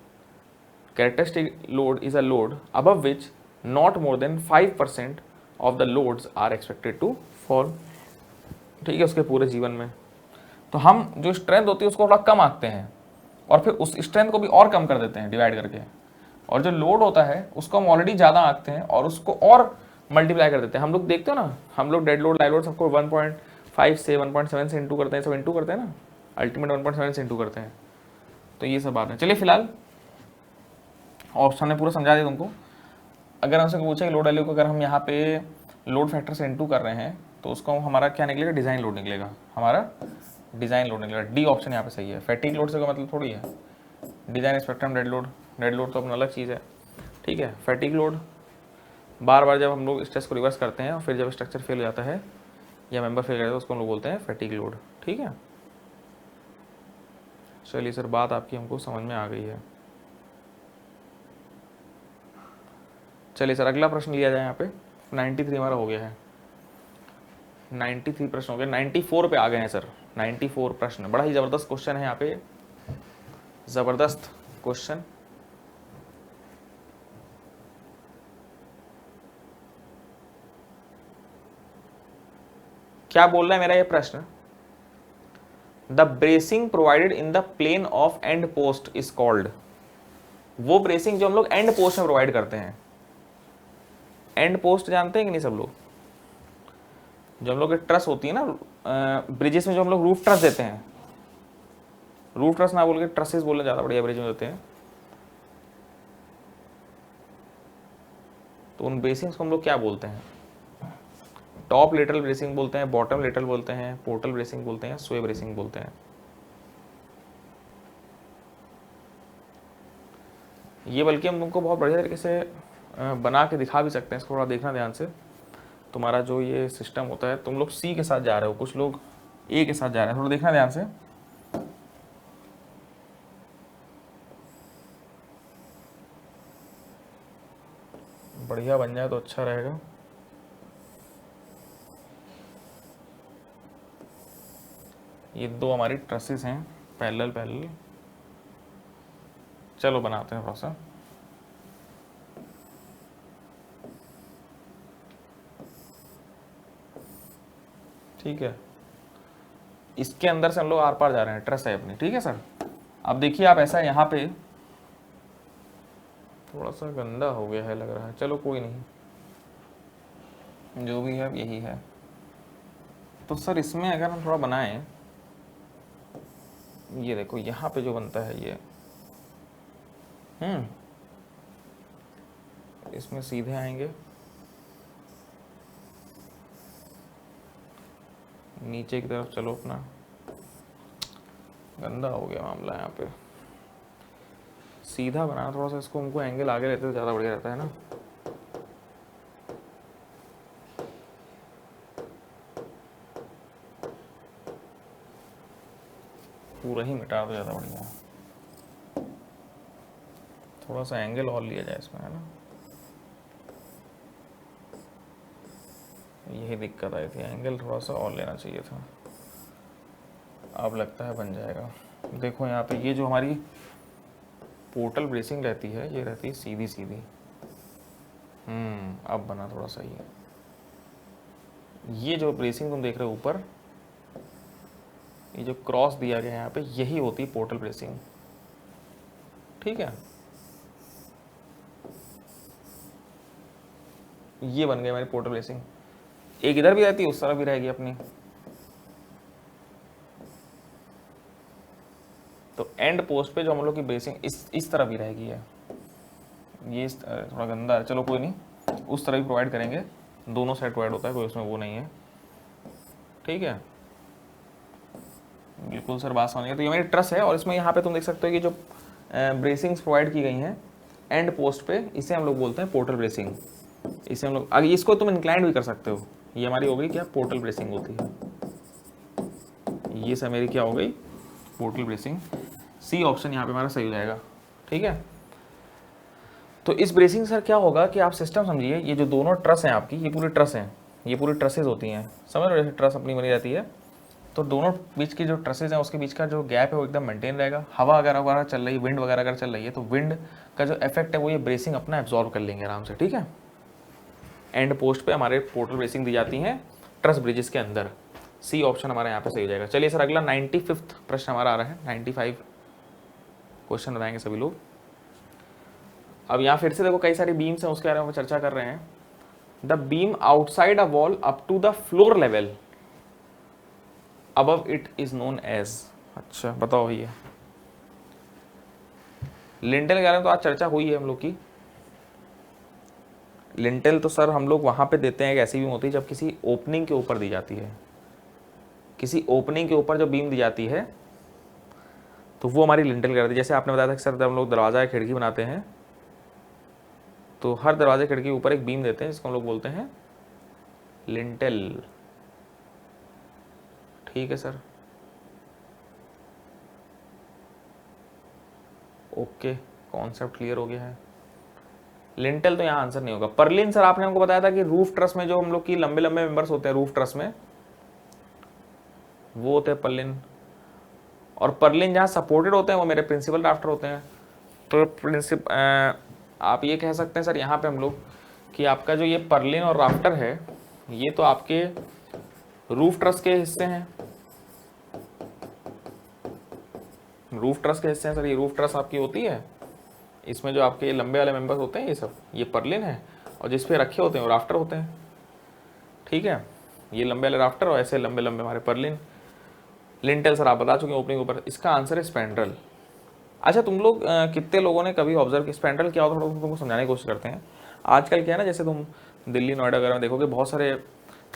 A: Characteristic load is a load above which not more than 5% of the loads are expected to fall. ठीक है, उसके पूरे जीवन में तो हम जो स्ट्रेंथ होती है उसको थोड़ा कम आंकते हैं, और फिर उस स्ट्रेंथ को भी और कम कर देते हैं डिवाइड करके, और जो लोड होता है उसको हम ऑलरेडी ज़्यादा आंकते हैं और उसको और मल्टीप्लाई कर देते हैं। हम लोग देखते हो ना, हम लोग डेड लोड लाइव लोड सबको 1.5 से 1.7 से इंटू करते हैं, सब इंटू करते हैं ना, अल्टीमेट 1.7 से इंटू करते हैं। तो ये सब बात है। चलिए फिलहाल ऑप्शन ने पूरा समझा दिया तुमको। अगर हमसे पूछे कि लोड वैल्यू को अगर हम यहाँ पे लोड फैक्टर से इंटू कर रहे हैं तो उसको हमारा क्या निकलेगा? डिज़ाइन लोड निकलेगा, हमारा डिज़ाइन लोड निकलेगा। डी ऑप्शन यहाँ पे सही है। फैटिक लोड से कोई मतलब थोड़ी है। डिज़ाइन स्पेक्ट्रम डेड लोड तो अपना अलग चीज़ है। ठीक है, फैटिक लोड बार बार जब हम लोग स्ट्रेस को रिवर्स करते हैं और फिर जब स्ट्रक्चर फेल हो जाता है या मेंबर फेल करता है उसको हम लोग बोलते हैं फैटिग लोड। ठीक है, चलिए सर बात आपकी हमको समझ में आ गई है। चलिए सर अगला प्रश्न लिया जाए यहाँ पे। 93 हमारा हो गया है, 93 प्रश्न हो गया, 94 पे आ गए हैं सर। 94 प्रश्न, बड़ा ही ज़बरदस्त क्वेश्चन है यहाँ पे, ज़बरदस्त क्वेश्चन। क्या बोल रहा है मेरा ये प्रश्न? The bracing provided in the plane of end post is called. वो ब्रेसिंग जो हम लोग एंड पोस्ट में प्रोवाइड करते हैं। एंड पोस्ट जानते हैं कि नहीं सब लोग? जो हम लोग ट्रस होती है ना ब्रिजेस में, जो हम लोग रूफ ट्रस देते हैं, रूफ ट्रस ना बोल के ट्रसेस बोलना ज़्यादा बढ़िया, ब्रिज में देते हैं। तो उन ब्रेसिंग्स को हम लोग क्या बोलते हैं? टॉप लेटरल ब्रेसिंग बोलते हैं, बॉटम लेटरल बोलते हैं, पोर्टल ब्रेसिंग बोलते हैं, स्वे ब्रेसिंग बोलते हैं। ये बल्कि हम तुमको बहुत बढ़िया तरीके से बना के दिखा भी सकते हैं, इसको थोड़ा देखना ध्यान से। तुम्हारा जो ये सिस्टम होता है, तुम लोग सी के साथ जा रहे हो, कुछ लोग ए के साथ जा रहे हैं, थोड़ा देखना ध्यान से। बढ़िया बन जाए तो अच्छा रहेगा। ये दो हमारी ट्रसेस हैं पैरेलल पैरेलल, चलो बनाते हैं थोड़ा सा। ठीक है, इसके अंदर से हम लोग आर पार जा रहे हैं, ट्रस है अपनी। ठीक है सर, अब देखिए आप ऐसा यहाँ पे थोड़ा सा गंदा हो गया है लग रहा है, चलो कोई नहीं, जो भी है यही है। तो सर इसमें अगर हम थोड़ा बनाएं, ये देखो यहाँ पे जो बनता है ये, इसमें सीधे आएंगे, नीचे की तरफ चलो अपना, गंदा हो गया मामला यहाँ पे। सीधा बनाना थोड़ा सा, इसको हमको एंगल आगे रहते तो ज़्यादा बढ़िया रहता है ना। पूरा ही मिटा तो ज़्यादा बढ़िया है, थोड़ा सा एंगल और लिया जाए इसमें, है ना। यही दिक्कत आई थी, एंगल थोड़ा सा और लेना चाहिए था। अब लगता है बन जाएगा। देखो यहाँ पे ये जो हमारी पोर्टल ब्रेसिंग रहती है, ये रहती है सीधी सीधी। अब बना थोड़ा सही है। ये जो ब्रेसिंग तुम देख रहे हो ऊपर, ये जो क्रॉस दिया गया है यहाँ पे, यही होती है पोर्टल ब्रेसिंग। ठीक है, ये बन गई हमारी पोर्टल ब्रेसिंग। एक इधर भी रहती है, उस तरफ भी रहेगी अपनी। तो एंड पोस्ट पे जो हम लोग की ब्रेसिंग इस तरफ भी रहेगी है। ये थोड़ा गंदा है, चलो कोई नहीं, उस तरह भी प्रोवाइड करेंगे। दोनों साइड प्रोवाइड होता है, कोई उसमें वो नहीं है। ठीक है, बिल्कुल सर बात समझिए। तो ये मेरी ट्रस है, और इसमें यहाँ पे तुम देख सकते हो कि जो ब्रेसिंग्स प्रोवाइड की गई हैं एंड पोस्ट पे, इसे हम लोग बोलते हैं पोर्टल ब्रेसिंग। इसे हम लोग आगे, इसको तुम इंक्लाइंड भी कर सकते हो। ये हमारी हो गई क्या, पोर्टल ब्रेसिंग होती है। ये सब मेरी क्या हो गई, पोर्टल ब्रेसिंग। सी ऑप्शन यहाँ पे हमारा सही हो जाएगा। ठीक है, तो इस ब्रेसिंग सर क्या होगा कि आप सिस्टम समझिए, ये जो दोनों ट्रस हैं आपकी, ये पूरी ट्रस हैं, ये पूरी ट्रसेज होती हैं, समझ रहे हो, जैसे ट्रस अपनी बनी रहती है। तो दोनों बीच की जो ट्रसेज हैं उसके बीच का जो गैप है वो एकदम मेंटेन रहेगा। हवा अगर वगैरह चल रही है, विंड वगैरह अगर चल रही है, तो विंड का जो इफेक्ट है वो ये ब्रेसिंग अपना एब्जॉर्व कर लेंगे आराम से। ठीक है, एंड पोस्ट पे हमारे पोर्टल ब्रेसिंग दी जाती हैं ट्रस ब्रिजेस के अंदर। सी ऑप्शन हमारा यहाँ पे सही हो जाएगा। चलिए सर अगला 95वां प्रश्न हमारा आ रहा है। 95 क्वेश्चन बताएंगे सभी लोग। अब यहाँ फिर से देखो कई सारी बीम्स हैं, उसके बारे में चर्चा कर रहे हैं। The beam outside a wall up to the floor level above it is known as. अच्छा बताओ भैया, लिंटेल के बारे में तो आज चर्चा हुई है हम लोग की। लिंटेल तो सर हम लोग वहाँ पे देते हैं, एक ऐसी बीम होती है जब किसी ओपनिंग के ऊपर दी जाती है। किसी ओपनिंग के ऊपर जो बीम दी जाती है तो वो हमारी लिंटेल कहलाती है। जैसे आपने बताया था कि सर जब हम लोग दरवाज़ा या खिड़की बनाते हैं तो हर दरवाजे खिड़की के ऊपर एक बीम देते हैं, जिसको हम लोग बोलते हैं लिंटेल। ठीक है सर, ओके, कॉन्सेप्ट क्लियर हो गया है। लिंटल तो यहाँ आंसर नहीं होगा। पर्लिन सर आपने हमको बताया था कि रूफ ट्रस में जो हम लोग की लंबे लंबे मेंबर्स होते हैं रूफ ट्रस में, वो होते हैं पर्लिन। और पर्लिन जहाँ सपोर्टेड होते हैं वो मेरे प्रिंसिपल राफ्टर होते हैं। तो आप ये कह सकते हैं सर यहाँ पे हम लोग कि आपका जो ये पर्लिन और राफ्टर है ये तो आपके रूफ ट्रस के हिस्से हैं, रूफ ट्रस के हिस्से हैं सर। ये रूफ ट्रस आपकी होती है, इसमें जो आपके लंबे वाले मेंबर्स होते हैं ये सब, ये पर्लिन है, और जिस पे रखे होते हैं वो राफ्टर होते हैं। ठीक है, ये लंबे वाले राफ्टर और ऐसे लंबे लंबे हमारे पर्लिन। लिंटल सर आप बता चुके हैं ओपनिंग ऊपर, इसका आंसर है स्पैंड्रल। अच्छा, तुम लोग कितने लोगों ने कभी ऑब्जर्व किया स्पैंड्रल क्या होता है? थोड़ा तुमको समझाने की कोशिश करते हैं। आजकल क्या है ना, जैसे तुम दिल्ली नोएडा वगैरह में देखोगे बहुत सारे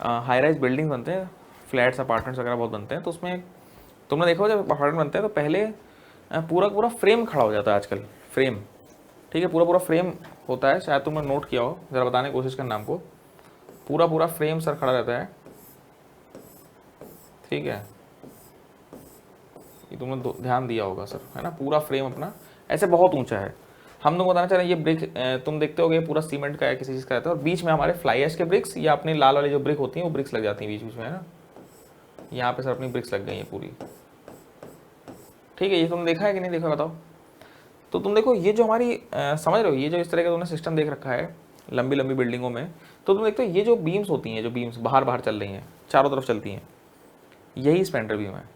A: हाई राइज बिल्डिंग बनते हैं, फ्लैट्स अपार्टमेंट्स वगैरह बहुत बनते हैं। तो उसमें तुमने देखो जब अपार्टमेंट बनते हैं तो पहले पूरा पूरा फ्रेम खड़ा हो जाता है आजकल, फ्रेम। ठीक है, पूरा पूरा फ्रेम होता है, शायद तुमने नोट किया हो, ज़रा बताने की कोशिश करना हमको। पूरा पूरा फ्रेम सर खड़ा रहता है, ठीक है, ये तुमने ध्यान दिया होगा सर, है ना। पूरा फ्रेम अपना ऐसे बहुत ऊंचा है। हम लोग बताना चाह रहे हैं ये ब्रिक तुम देखते होगे पूरा सीमेंट का या किसी चीज़ का रहता है, और बीच में हमारे फ्लाई ऐश के ब्रिक्स या अपनी लाल वाली जो ब्रिक होती हैं वो ब्रिक्स लग जाती हैं बीच बीच में, है ना। यहाँ पे सर अपनी ब्रिक्स लग गई हैं पूरी, ठीक है। ये तुमने देखा है कि नहीं देखा बताओ। तो तुम देखो ये जो हमारी समझ रहे हो, ये जो इस तरह का तुमने सिस्टम देख रखा है लंबी लंबी बिल्डिंगों में, तो तुम देखते हो ये जो बीम्स होती हैं, जो बीम्स बाहर बाहर चल रही हैं, चारों तरफ चलती हैं, यही स्पैंडर बीम है।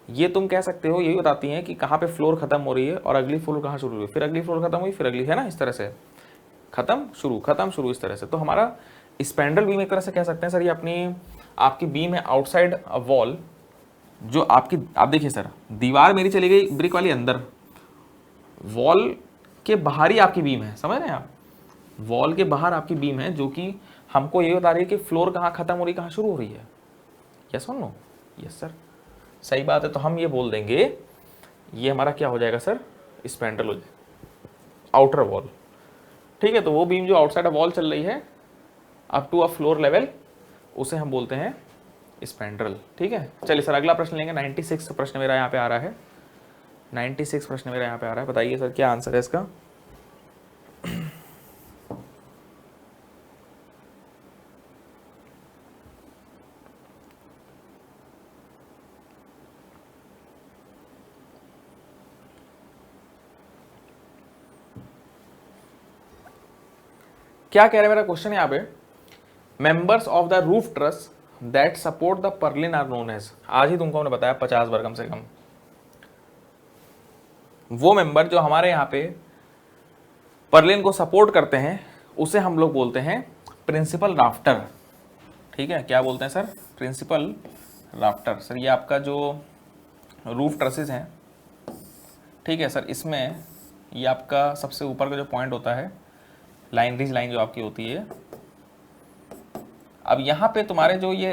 A: ये तुम कह सकते हो यही बताती हैं कि कहाँ पे फ्लोर खत्म हो रही है और अगली फ्लोर कहाँ शुरू हुई, फिर अगली फ्लोर खत्म हुई, फिर अगली, है ना, इस तरह से खत्म शुरू इस तरह से। तो हमारा स्पैंडल बीम एक तरह से कह सकते हैं सर, ये अपनी आपकी बीम है आउटसाइड वॉल, जो आपकी, आप देखिए सर दीवार मेरी चली गई ब्रिक वाली अंदर, वॉल के बाहर ही आपकी बीम है, समझ रहे हैं आप, वॉल के बाहर आपकी बीम है जो कि हमको ये बता रही है कि फ्लोर कहाँ खत्म हो रही कहाँ शुरू हो रही है। यस और नो? यस सर, सही बात है। तो हम ये बोल देंगे ये हमारा क्या हो जाएगा सर, स्पैंडल हो जाएगा, आउटर वॉल। ठीक है, तो वो बीम जो आउटसाइड वॉल चल रही है up to a floor level, उसे हम बोलते हैं स्पैंड्रल। ठीक है, चलिए सर अगला प्रश्न लेंगे। 96 प्रश्न मेरा यहाँ पे आ रहा है, 96 प्रश्न मेरा यहाँ पे आ रहा है। बताइए सर क्या आंसर है इसका। क्या कह रहे हैं मेरा क्वेश्चन यहाँ पे, members of the roof truss that support the purlin are known as. आज ही तुमको हमने बताया 50 बार कम से कम। वो मेंबर जो हमारे यहाँ पे पर्लिन को सपोर्ट करते हैं उसे हम लोग बोलते हैं प्रिंसिपल राफ्टर। ठीक है, क्या बोलते हैं सर, प्रिंसिपल राफ्टर। सर ये आपका जो रूफ ट्रसेस हैं, ठीक है सर, इसमें ये आपका सबसे ऊपर का जो पॉइंट होता है, लाइन रिज लाइन जो आपकी होती है, अब यहाँ पे तुम्हारे जो ये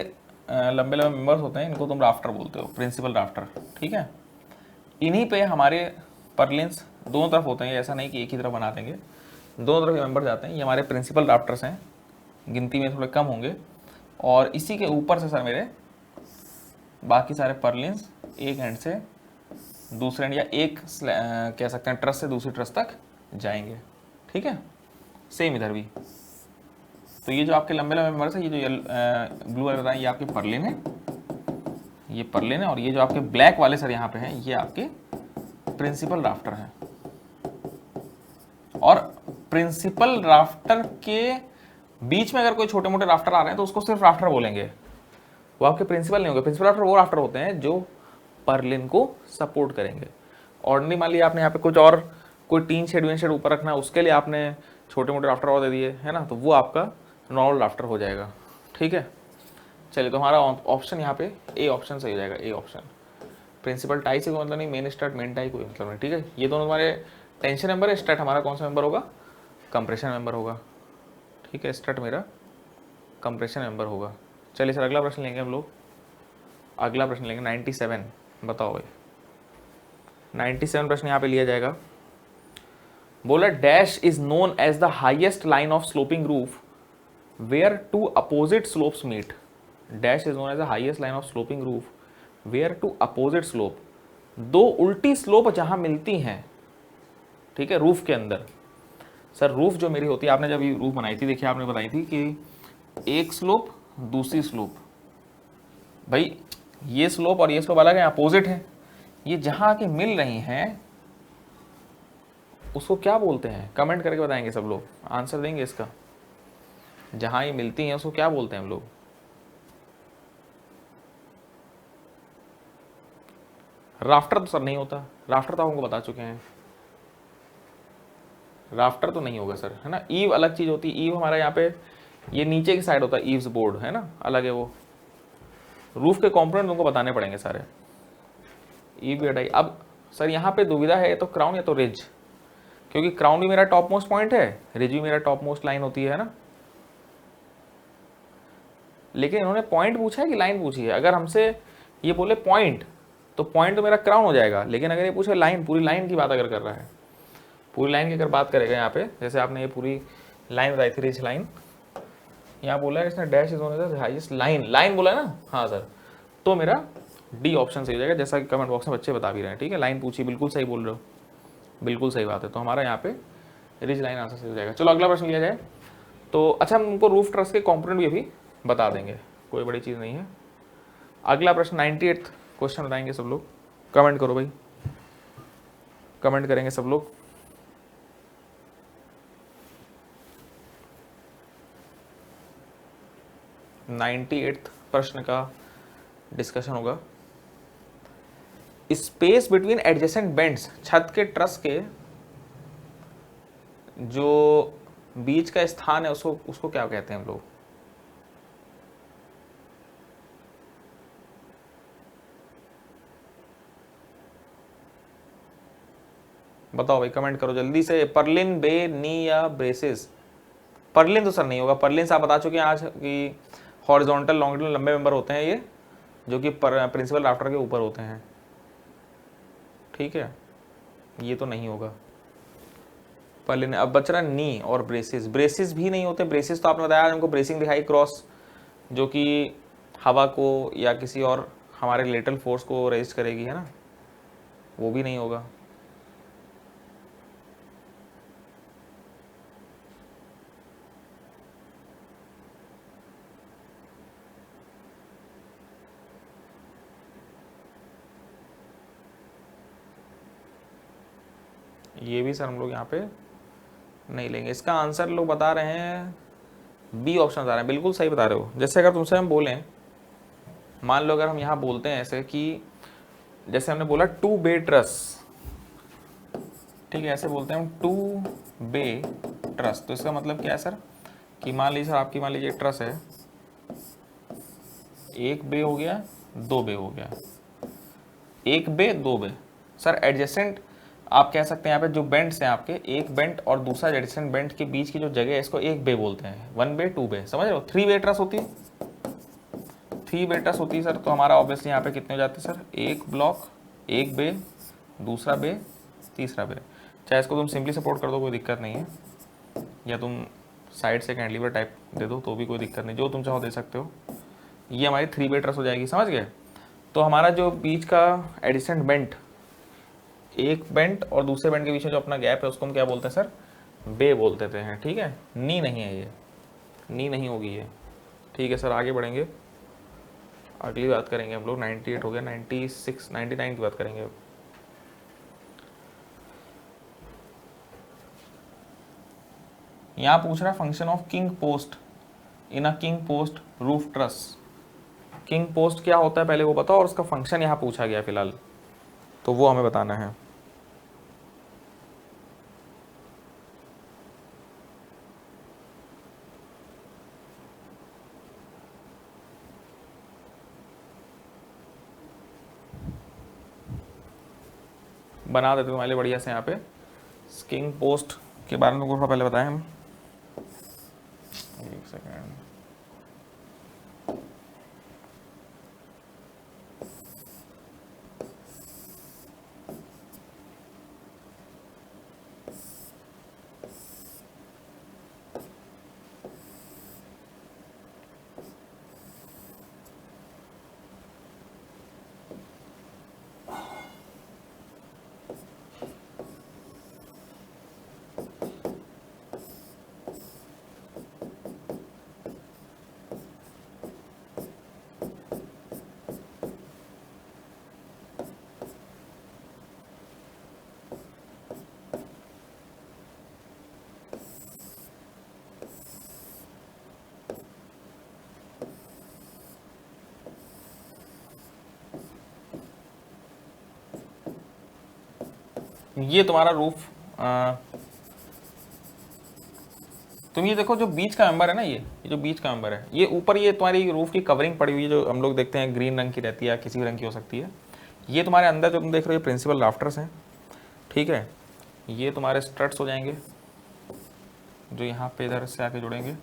A: लंबे लंबे मेंबर्स होते हैं इनको तुम राफ्टर बोलते हो, प्रिंसिपल राफ्टर। ठीक है, इन्हीं पे हमारे पर्लिन्स दोनों तरफ होते हैं, ऐसा नहीं कि एक ही तरफ बना देंगे, दोनों तरफ मेंबर जाते हैं। ये हमारे प्रिंसिपल राफ्टर्स हैं, गिनती में थोड़े कम होंगे, और इसी के ऊपर से सर मेरे बाकी सारे पर्लिन्स एक एंड से दूसरे एंड या एक कह सकते हैं ट्रस से दूसरी ट्रस तक जाएंगे। ठीक है, सेम इधर भी। तो ये जो आपके लंबे लंबे मेंबर्स है, ये जो ब्लू वाले बताएं, ये आपके पर्लिन है, ये पर्लिन है, और ये जो आपके ब्लैक वाले सर यहाँ पे हैं ये आपके प्रिंसिपल राफ्टर हैं। और प्रिंसिपल राफ्टर के बीच में अगर कोई छोटे मोटे राफ्टर आ रहे हैं तो उसको सिर्फ राफ्टर बोलेंगे, वो आपके प्रिंसिपल नहीं होंगे। प्रिंसिपल राफ्टर वो राफ्टर होते हैं जो पर्लिन को सपोर्ट करेंगे। ऑर्डिनरी मान लिया आपने यहाँ पे कुछ और कोई टीन शेड ऊपर रखना है, उसके लिए आपने छोटे मोटे राफ्टर और दे दिए, है ना, तो वो आपका नॉर्मल राफ्टर हो जाएगा। ठीक है, चलिए तो हमारा ऑप्शन यहाँ पे ए ऑप्शन सही हो जाएगा, ए ऑप्शन। प्रिंसिपल टाई से कोई मतलब नहीं, मेन स्ट्रट मेन टाई कोई मतलब नहीं। ठीक है, ये दोनों हमारे टेंशन मेंबर है, स्ट्रट हमारा कौन सा मेंबर होगा, कंप्रेशन मेंबर होगा। ठीक है, स्ट्रट मेरा कंप्रेशन मेंबर होगा। चलिए सर अगला प्रश्न लेंगे हम लोग, अगला प्रश्न लेंगे 97। बताओ भाई 97 प्रश्न यहाँ पे लिया जाएगा। बोला dash is known as the highest line of sloping roof where two opposite slopes meet. Dash is known as the highest line of sloping roof where two opposite slope, दो उल्टी स्लोप जहां मिलती हैं, ठीक है, रूफ के अंदर। Sir roof जो मेरी होती है, आपने जब ये रूफ बनाई थी, देखिए आपने बताई थी कि एक स्लोप दूसरी स्लोप, भाई ये स्लोप और ये स्लोप अलग है, अपोजिट है, ये जहां आके मिल रही हैं उसको क्या बोलते हैं? कमेंट करके बताएंगे सब लोग, आंसर देंगे इसका। जहां ये मिलती हैं उसको क्या बोलते हैं हम लोग? राफ्टर तो सर नहीं होता, राफ्टर तो हमको बता चुके हैं, राफ्टर तो नहीं होगा सर, है ना। ईव अलग चीज होती है, ईव हमारा यहाँ पे ये नीचे की साइड होता है, ईव्स बोर्ड है ना, अलग है वो। रूफ के कंपोनेंट तुमको बताने पड़ेंगे सारे। ईव भी हटाई। अब सर यहाँ पे दुविधा है, तो क्राउन या तो रिज, क्योंकि क्राउन भी मेरा टॉप मोस्ट पॉइंट है, रिज भी मेरा टॉप मोस्ट लाइन होती है ना। लेकिन इन्होंने पॉइंट पूछा है कि लाइन पूछी है। अगर हमसे ये बोले पॉइंट, तो पॉइंट तो मेरा क्राउन हो जाएगा। लेकिन अगर ये पूछे लाइन, पूरी लाइन की बात अगर कर रहा है, पूरी लाइन की अगर बात करेगा यहाँ पे, जैसे आपने ये पूरी लाइन बताई थी, रिच लाइन, यहाँ बोला है इसने dash is one of the highest line, line बोला है ना, हाँ सर, तो मेरा डी ऑप्शन सही हो जाएगा, जैसा कि कमेंट बॉक्स में बच्चे बता भी रहे हैं। ठीक है, लाइन पूछी, बिल्कुल सही बोल रहे हो, बिल्कुल सही बात है। तो हमारा यहाँ पे रिच लाइन आंसर सही हो जाएगा। चलो अगला प्रश्न लिया जाए। तो अच्छा, हम उनको रूफ ट्रस के कॉम्पोनेंट भी अभी बता देंगे, कोई बड़ी चीज़ नहीं है। अगला प्रश्न 98th क्वेश्चन बताएंगे सब लोग, कमेंट करो भाई, कमेंट करेंगे सब लोग। प्रश्न का डिस्कशन होगा। स्पेस बिटवीन एडजेसेंट बेंड्स, छत के ट्रस के जो बीच का स्थान है उसको उसको क्या कहते हैं हम लोग? बताओ भाई, कमेंट करो जल्दी से। पर्लिन, बे, नी या ब्रेसेस? पर्लिन तो सर नहीं होगा, पर्लिन से आप बता चुके हैं आज कि हॉरिजॉन्टल लॉन्गिट्यूडनल लंबे मेंबर होते हैं ये, जो कि प्रिंसिपल राफ्टर के ऊपर होते हैं। ठीक है, ये तो नहीं होगा पर्लिन। अब बच रहा नी और ब्रेसिस। ब्रेसिस भी नहीं होते। ब्रेसिस तो आपने बताया हमको, ब्रेसिंग दिखाई क्रॉस, जो कि हवा को या किसी और हमारे लेटरल फोर्स को रेजिस्ट करेगी, है ना, वो भी नहीं होगा। ये भी सर हम लोग यहाँ पे नहीं लेंगे। इसका आंसर लोग बता रहे हैं, बी ऑप्शन बता रहे हैं, बिल्कुल सही बता रहे हो। जैसे अगर तुमसे हम बोलें, मान लो अगर हम यहाँ बोलते हैं ऐसे कि, जैसे हमने बोला टू बे ट्रस, ठीक है, ऐसे बोलते हैं हम टू बे ट्रस, तो इसका मतलब क्या है सर, कि मान लीजिए सर आपकी, मान लीजिए ट्रस है, एक बे हो गया, दो बे हो गया, एक बे दो बे। सर एडजेसेंट आप कह सकते हैं, यहाँ पे जो बेंड्स हैं आपके, एक बेंट और दूसरा एडजेसेंट बेंट के बीच की जो जगह है, इसको एक बे बोलते हैं। वन बे, टू बे, समझ रहे हो। थ्री बे ट्रस होती है, थ्री बे ट्रस होती है सर, तो हमारा ऑब्वियसली यहाँ पे कितने हो जाते हैं सर, एक ब्लॉक, एक बे, दूसरा बे, तीसरा बे। चाहे इसको तुम सिंपली सपोर्ट कर दो, कोई दिक्कत नहीं है, या तुम साइड से कैंटिलीवर टाइप दे दो तो भी कोई दिक्कत नहीं, जो तुम चाहो दे सकते हो। ये हमारी थ्री बे ट्रस हो जाएगी, समझ गए। तो हमारा जो बीच का एडिसेंट बेंट, एक बेंट और दूसरे बेंट के बीच में जो अपना गैप है, उसको हम क्या बोलते हैं सर, बे बोलते हैं। ठीक है, नी नहीं है ये, नी नहीं होगी ये। ठीक है सर, आगे बढ़ेंगे, अगली बात करेंगे हम लोग। 98 हो गया, 96, 99 की बात करेंगे अब। यहाँ पूछ रहा है function of king post in a king post roof truss. King post क्या होता है पहले वो बताओ, और उसका फंक्शन यहाँ पूछा गया फिलहाल, तो वो हमें बताना है। बना देते तुम्हारे लिए बढ़िया से यहाँ पे। किंग पोस्ट के बारे में थोड़ा पहले बताएं हम, एक सेकेंड। ये तुम्हारा रूफ, तुम ये देखो जो बीच का मेंबर है ना, ये जो बीच का मेंबर है, ये ऊपर ये तुम्हारी रूफ की कवरिंग पड़ी हुई है जो हम लोग देखते हैं ग्रीन रंग की रहती है या किसी भी रंग की हो सकती है। ये तुम्हारे अंदर जो तुम देख रहे हो प्रिंसिपल राफ्टर्स हैं, ठीक है। ये तुम्हारे स्ट्रट्स हो जाएंगे जो यहाँ पे इधर से आके जुड़ेंगे।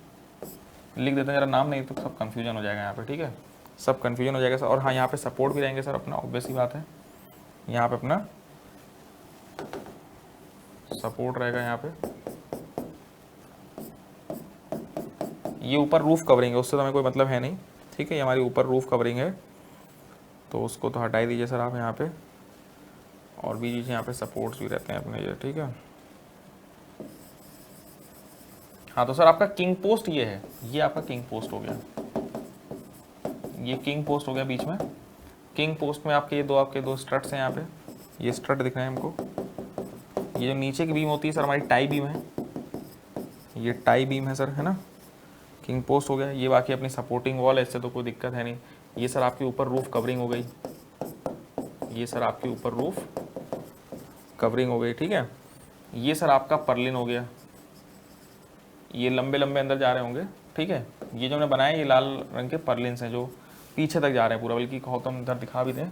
A: लिख देते हैं जरा नाम, नहीं तो सब कन्फ्यूजन हो जाएगा यहाँ पे, ठीक है, सब कन्फ्यूजन हो जाएगा सर। और हाँ, यहाँ पे सपोर्ट भी रहेंगे सर अपना, ऑब्वियस ही बात है, यहाँ पे अपना सपोर्ट रहेगा यहाँ पे। ये ऊपर रूफ कवरिंग है, उससे तो हमें कोई मतलब है नहीं, ठीक है। ये हमारी ऊपर रूफ कवरिंग है तो उसको तो हटा ही दीजिए सर आप यहाँ पे। और भी चीज़ यहाँ पे सपोर्ट्स भी रहते हैं अपने ये, ठीक है। हाँ तो सर आपका किंग पोस्ट ये है, ये आपका किंग पोस्ट हो गया, ये किंग पोस्ट हो गया बीच में। किंग पोस्ट में आपके दो स्ट्रट्स हैं यहाँ पे, ये स्ट्रट दिख रहे हैं हमको। ये जो नीचे की बीम होती है सर हमारी टाई बीम है, ये टाई बीम है सर, है ना। किंग पोस्ट हो गया ये, बाकी अपनी सपोर्टिंग वॉल है, इससे तो कोई दिक्कत है नहीं। ये सर आपके ऊपर रूफ कवरिंग हो गई, ये सर आपके ऊपर रूफ कवरिंग हो गई, ठीक है। ये सर आपका पर्लिन हो गया, ये लंबे लंबे अंदर जा रहे होंगे, ठीक है। ये जो हमने बनाया ये लाल रंग के पर्लिन्स हैं जो पीछे तक जा रहे हैं पूरा, बल्कि कहो तो हम इधर दिखा भी दें,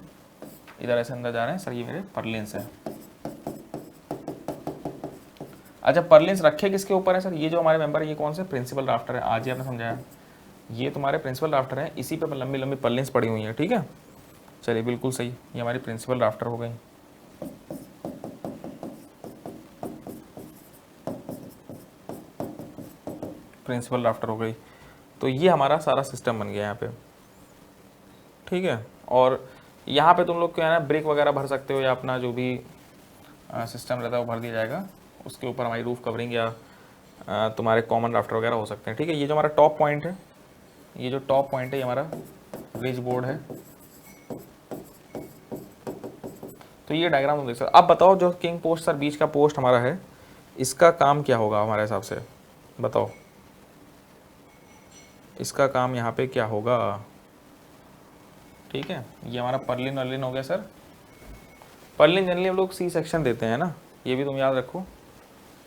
A: इधर ऐसे अंदर जा रहे हैं सर, ये मेरे पर्लिन्स हैं। अच्छा, पर्लिन्स रखे किसके ऊपर है सर? ये जो हमारे मेंबर है ये कौन से? प्रिंसिपल राफ्टर है, आज ही आपने समझाया, ये तुम्हारे प्रिंसिपल राफ्टर है, इसी पे लंबी लंबी पर्लिन्स पड़ी हुई हैं, ठीक है। चलिए बिल्कुल सही, ये हमारी प्रिंसिपल राफ्टर हो गई, प्रिंसिपल राफ्टर हो गई। तो ये हमारा सारा सिस्टम बन गया यहाँ पे, ठीक है। और यहाँ पे तुम लोग क्या है ना, ब्रिक वगैरह भर सकते हो या अपना जो भी सिस्टम रहता है वो भर दिया जाएगा। उसके ऊपर हमारी रूफ कवरिंग या तुम्हारे कॉमन राफ्टर वगैरह हो सकते हैं, ठीक है। ये जो हमारा टॉप पॉइंट है, ये जो टॉप पॉइंट है ये हमारा ब्रिज बोर्ड है। तो ये डायग्राम तुम देख सकते हो। अब बताओ जो किंग पोस्ट सर बीच का पोस्ट हमारा है, इसका काम क्या होगा हमारे हिसाब से, बताओ इसका काम यहाँ पे क्या होगा, ठीक है। ये हमारा पर्लिन वर्लिन हो गया सर। पर्लिन जनरली हम लोग सी सेक्शन देते हैं ना, ये भी तुम याद रखो।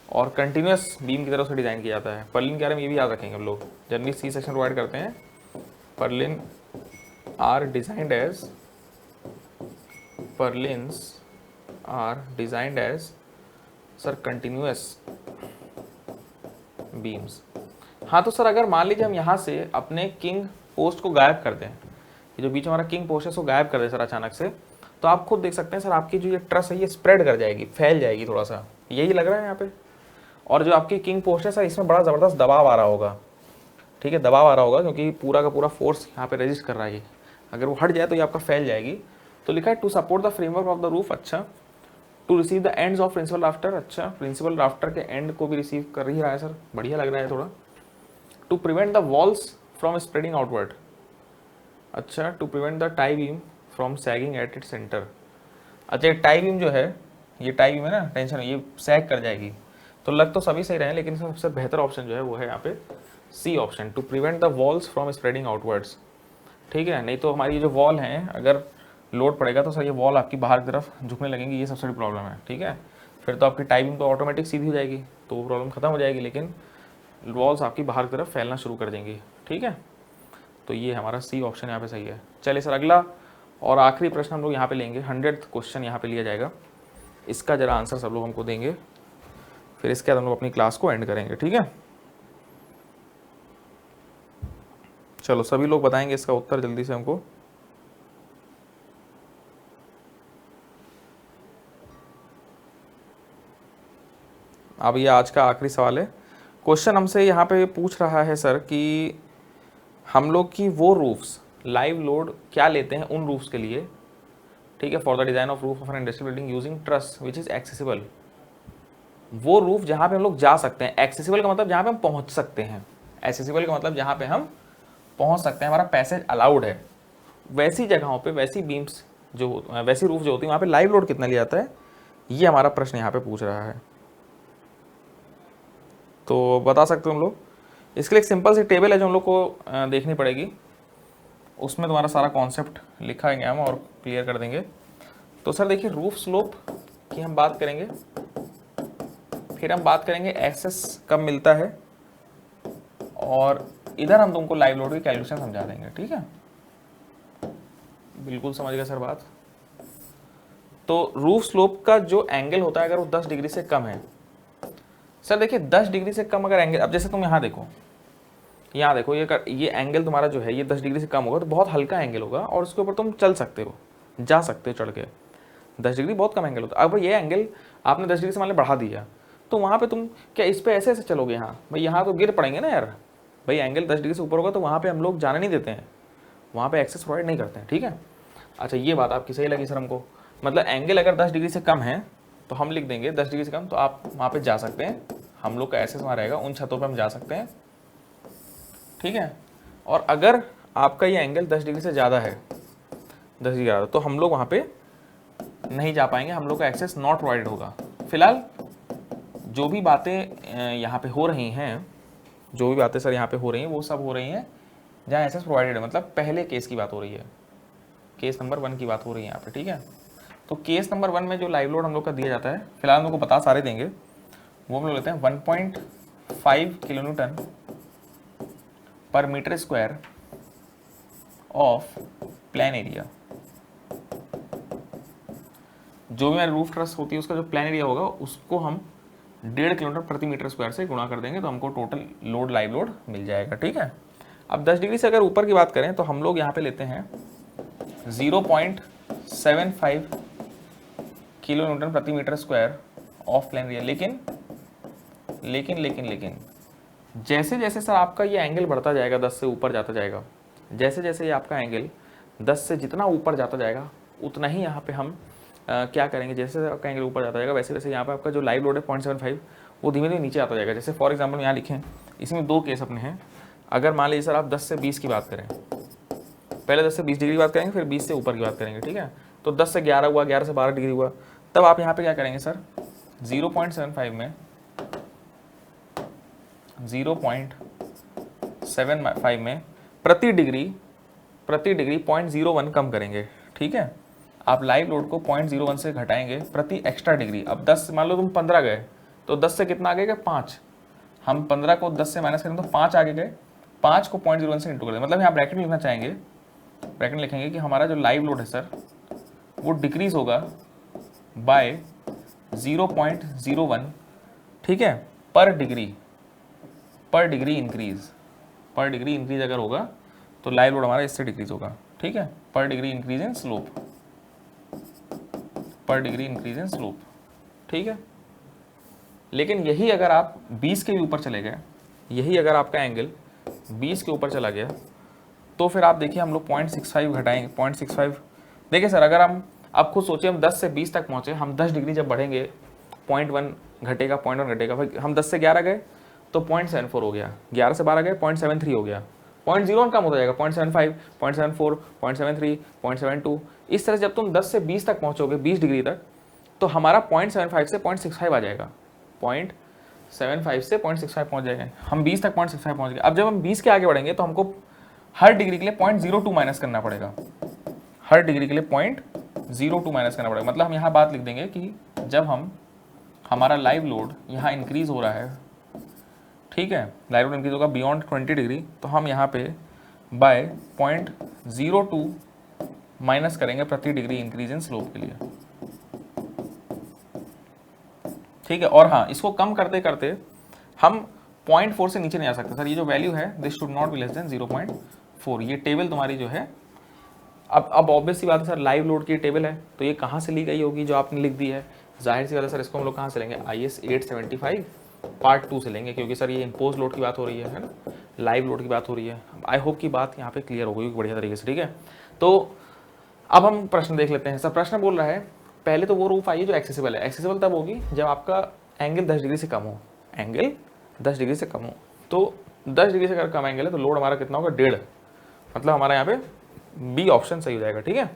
A: और कंटिन्यूस बीम की तरफ से डिज़ाइन किया जाता है। पर्लिन के बारे में ये भी याद रखेंगे हम लोग, जनरली सी सेक्शन प्रोवाइड करते हैं। Purlin are designed as, purlins are designed as sir continuous beams. हाँ तो सर अगर मान लीजिए हम यहाँ से अपने किंग पोस्ट को गायब कर दें, ये जो बीच हमारा किंग पोस्ट है उसको गायब कर दें सर अचानक से, तो आप खुद देख सकते हैं सर आपकी जो ये ट्रस है ये स्प्रेड कर जाएगी, फैल जाएगी थोड़ा सा, यही लग रहा है यहाँ पे। और जो आपकी किंग पोस्ट है सर इसमें बड़ा ज़बरदस्त दबाव आ रहा होगा, ठीक है, दबाव आ रहा होगा क्योंकि पूरा का पूरा फोर्स यहाँ पे रेजिस्ट कर रहा है। अगर वो हट जाए तो ये आपका फैल जाएगी। तो लिखा है to support the framework of the roof, अच्छा, to receive the ends of principal rafter, अच्छा, प्रिंसिपल राफ्टर के एंड को भी रिसीव कर ही रहा है सर, बढ़िया लग रहा है थोड़ा। To prevent the walls from spreading outward, अच्छा, to prevent the tie beam from sagging at it centre. अच्छा, टाई बीम जो है, ये टाई बीम है ना, टेंशन ये सैग कर जाएगी। तो लग तो सभी सही रहे हैं लेकिन सबसे बेहतर ऑप्शन जो है वो है यहाँ पे C option, to prevent the walls from spreading outwards, ठीक है। नहीं तो हमारी जो वॉल हैं अगर लोड पड़ेगा तो सर ये वॉल आपकी बाहर की तरफ झुकने लगेंगी, ये सबसे बड़ी प्रॉब्लम है, ठीक है। फिर तो आपकी टाई बीम तो ऑटोमेटिक सीधी हो जाएगी तो वो प्रॉब्लम खत्म हो जाएगी, लेकिन वॉल्स आपकी बाहर की तरफ फैलना शुरू कर देंगी, ठीक है। तो ये हमारा सी ऑप्शन यहाँ पे सही है। चलिए सर अगला और आखिरी प्रश्न हम लोग यहाँ पे लेंगे, 100th क्वेश्चन यहाँ पे लिया जाएगा, इसका जरा आंसर सब लोग हमको देंगे, फिर इसके बाद हम लोग अपनी क्लास को एंड करेंगे, ठीक है। चलो सभी लोग बताएंगे इसका उत्तर जल्दी से हमको। अब ये आज का आखिरी सवाल है। क्वेश्चन हमसे यहाँ पे पूछ रहा है सर कि हम लोग की वो रूफ्स लाइव लोड क्या लेते हैं उन रूफ्स के लिए, ठीक है, for the design of roof of an industrial building using truss which is accessible. वो रूफ जहाँ पे हम लोग जा सकते हैं, एक्सेसिबल का मतलब जहाँ पे हम पहुँच सकते हैं, एक्सेसिबल का मतलब जहाँ पे हम पहुँच सकते हैं, हमारा पैसेज अलाउड है, वैसी जगहों पे वैसी बीम्स जो वैसी रूफ जो होती है वहाँ पे लाइव लोड कितना लिया जाता है, ये हमारा प्रश्न यहाँ पे पूछ रहा है। तो बता सकते हो हम लोग, इसके लिए एक सिंपल सी टेबल है जो हम लोग को देखनी पड़ेगी, उसमें तुम्हारा सारा कॉन्सेप्ट लिखा है हम और क्लियर कर देंगे। तो सर देखिए रूफ स्लोप की हम बात करेंगे, फिर हम बात करेंगे एक्सेस कब मिलता है, और इधर हम तुमको लाइव लोड की कैलकुलेशन समझा देंगे। ठीक है, बिल्कुल समझ गए सर बात। तो रूफ स्लोप का जो एंगल होता है अगर वो 10 डिग्री से कम है, सर देखिए 10 डिग्री से कम अगर एंगल, अब जैसे तुम यहाँ देखो, यहाँ देखो ये एंगल तुम्हारा जो है ये 10 डिग्री से कम होगा तो बहुत हल्का एंगल होगा और उसके ऊपर तुम चल सकते हो, जा सकते हो चढ़ के। 10 डिग्री बहुत कम एंगल होता है। अब ये एंगल आपने 10 डिग्री से मान लो बढ़ा दिया, तो वहाँ पे तुम क्या इस पे ऐसे ऐसे चलोगे? यहाँ भाई यहाँ तो गिर पड़ेंगे ना यार। भाई एंगल 10 डिग्री से ऊपर होगा तो वहाँ पे हम लोग जाने नहीं देते हैं, वहाँ पे एक्सेस प्रोवाइड नहीं करते हैं। ठीक है, अच्छा ये बात आपकी सही लगी सर हमको। मतलब एंगल अगर 10 डिग्री से कम है तो हम लिख देंगे 10 डिग्री से कम, तो आप वहाँ पे जा सकते हैं, हम लोग का एक्सेस वहाँ रहेगा, उन छतों पे हम जा सकते हैं। ठीक है, और अगर आपका ये एंगल 10 डिग्री से ज़्यादा है, 10 डिग्री ज़्यादा, तो हम लोग वहाँ पे नहीं जा पाएंगे, हम लोग का एक्सेस नॉट प्रोवाइडेड होगा। फिलहाल जो भी बातें यहाँ पे हो रही हैं, जो भी बातें सर यहाँ पे हो रही हैं वो सब हो रही हैं जहाँ एक्सेस प्रोवाइडेड है, मतलब पहले केस की बात हो रही है, केस नंबर 1 की बात हो रही है यहाँ पे। ठीक है, तो केस नंबर 1 में जो लाइव लोड हम लोग का दिया जाता है, फिलहाल हम लोग को बता सारे देंगे, वो हम लोग लेते हैं 1.5 kilo newton per metre square of plan area. जो भी हमारी रूफ ट्रस होती है उसका जो प्लान एरिया होगा उसको हम 1.5 किलोमीटर प्रति मीटर स्क्वायर से गुणा कर देंगे तो हमको टोटल लोड लाइव लोड मिल जाएगा। ठीक है, अब 10 डिग्री से अगर ऊपर की बात करें तो हम लोग यहाँ पे लेते हैं 0.75 किलो न्यूटन प्रति metre square of plan area. लेकिन लेकिन लेकिन लेकिन जैसे जैसे सर आपका ये एंगल बढ़ता जाएगा, 10 से ऊपर जाता जाएगा, जैसे जैसे ये आपका एंगल 10 से जितना ऊपर जाता जाएगा उतना ही यहाँ पे हम क्या करेंगे, जैसे आपका एंगल ऊपर जाता जाएगा वैसे वैसे यहाँ पे आपका जो लाइव लोड है 0.75 वो धीमे धीमे नीचे आता जाएगा। जैसे फॉर एग्जांपल यहाँ लिखें, इसमें 2 केस अपने हैं। अगर मान लीजिए सर आप 10 से 20 की बात करें, पहले 10 से 20 डिग्री की बात करेंगे, फिर 20 से ऊपर की बात करेंगे। ठीक है, तो 10 से 11 हुआ, 11 से 12 डिग्री हुआ, तब आप यहाँ पे क्या करेंगे सर, 0.75 में 0.75 में प्रति डिग्री 0.01 कम करेंगे। ठीक है, आप लाइव लोड को 0.01 से घटाएंगे प्रति एक्स्ट्रा डिग्री। अब 10 मान लो तुम 15 गए तो 10 से कितना आगे गए, 5। हम 15 को 10 से माइनस करेंगे तो 5 आगे गए, 5 को 0.01 से इंटू कर दें। मतलब यहाँ ब्रैकेट में लिखना चाहेंगे, ब्रैकेट लिखेंगे कि हमारा जो लाइव लोड है सर वो डिक्रीज होगा बाय 0.01। ठीक है, पर डिग्री इंक्रीज, पर डिग्री इंक्रीज अगर होगा तो लाइव लोड हमारा इससे डिक्रीज होगा। ठीक है, पर डिग्री इंक्रीज इन स्लोप, पर डिग्री इंक्रीज इन स्लोप। ठीक है, लेकिन यही अगर आप 20 के भी ऊपर चले गए, यही अगर आपका एंगल 20 के ऊपर चला गया तो फिर आप देखिए हम लोग 0.65 घटाएंगे, 0.65। देखिए सर अगर हम आप खुद सोचिए, हम 10 से 20 तक पहुंचे, हम 10 डिग्री जब बढ़ेंगे 0.1 घटेगा, 0.1 घटेगा। भाई हम 10 से 11 गए तो 0.74 हो गया, 11 से 12 गए 0.73 हो गया, 0.01 कम होता जाएगा, 0.75, 0.74, 0.73, 0.72। इस तरह से जब तुम 10 से 20 तक पहुंचोगे, 20 डिग्री तक, तो हमारा 0.75 से 0.65 आ जाएगा, 0.75 से 0.65 पहुंच जाएंगे। हम 20 तक 0.65 पहुंच गए। अब जब हम 20 के आगे बढ़ेंगे तो हमको हर डिग्री के लिए 0.02 माइनस करना पड़ेगा, हर डिग्री के लिए 0.02 माइनस करना पड़ेगा। मतलब हम यहाँ बात लिख देंगे कि जब हमारा लाइव लोड यहाँ इंक्रीज हो रहा है, ठीक है, लाइव लोड इंक्रीज होगा बियॉन्ड 20 डिग्री, तो हम यहाँ पे बाय 0.02 माइनस करेंगे प्रति डिग्री इंक्रीज इन स्लोप के लिए। ठीक है, और हाँ इसको कम करते करते हम 0.4 से नीचे नहीं आ सकते सर। ये जो वैल्यू है this should not be less than 0.4। ये टेबल तुम्हारी जो है, अब ऑब्वियस सी बात है सर, लाइव लोड की टेबल है तो ये कहाँ से ली गई होगी, जो आपने लिख दी है, जाहिर सी बात है सर इसको हम लोग कहाँ से लेंगे, IS 875 पार्ट 2 से लेंगे, क्योंकि सर ये इम्पोज लोड की बात हो रही है ना, लाइव लोड की बात हो रही है। आई होप की बात यहाँ पे क्लियर हो गई बढ़िया तरीके से। ठीक है, तो अब हम प्रश्न देख लेते हैं। सर प्रश्न बोल रहा है, पहले तो वो रूफ आई है जो एक्सेसिबल है। एक्सेसिबल तब होगी जब आपका एंगल 10 डिग्री से कम हो, एंगल 10 डिग्री से कम हो। तो 10 डिग्री से अगर कम एंगल है तो लोड हमारा कितना होगा, 1.5। मतलब हमारा यहाँ पे बी ऑप्शन सही हो जाएगा। ठीक है,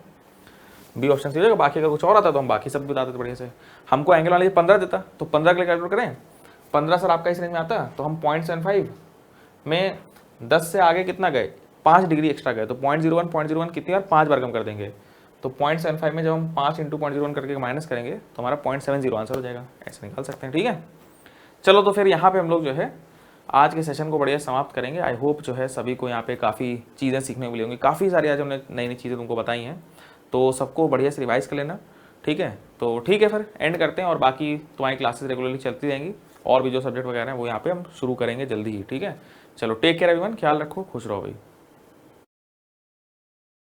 A: बी ऑप्शन सही हो जाएगा। बाकी अगर कुछ और आता तो हम बाकी सब बता देते बढ़िया से। हमको एंगल वाले 15 देता तो 15 के लिए कैलकुलेट करें, 15 सर आपका इस रेंज में आता तो हम 0.75 में 10 से आगे कितना गए, 5 डिग्री एक्स्ट्रा गए तो 0.01 कितनी बार, 5 बार कम कर देंगे। तो 0.75 में जब हम 5 × 0.01 करके माइनस करेंगे तो हमारा 0.70 आंसर हो जाएगा, ऐसे निकाल सकते हैं। ठीक है, चलो तो फिर यहाँ पे हम लोग जो है आज के सेशन को बढ़िया समाप्त करेंगे। आई होप जो है सभी को यहाँ पे काफ़ी चीज़ें सीखने को मिली होंगी, काफ़ी सारी आज हमने नई नई चीज़ें तुमको बताई हैं, तो सबको बढ़िया से रिवाइज कर लेना। ठीक है, तो ठीक है फिर एंड करते हैं, और बाकी तुम्हारी क्लासेस रेगुलरली चलती रहेंगी, और भी जो सब्जेक्ट वगैरह हैं वो यहाँ पे हम शुरू करेंगे जल्दी ही। ठीक है, चलो टेक केयर एवरीवन, ख्याल रखो, खुश रहो भाई।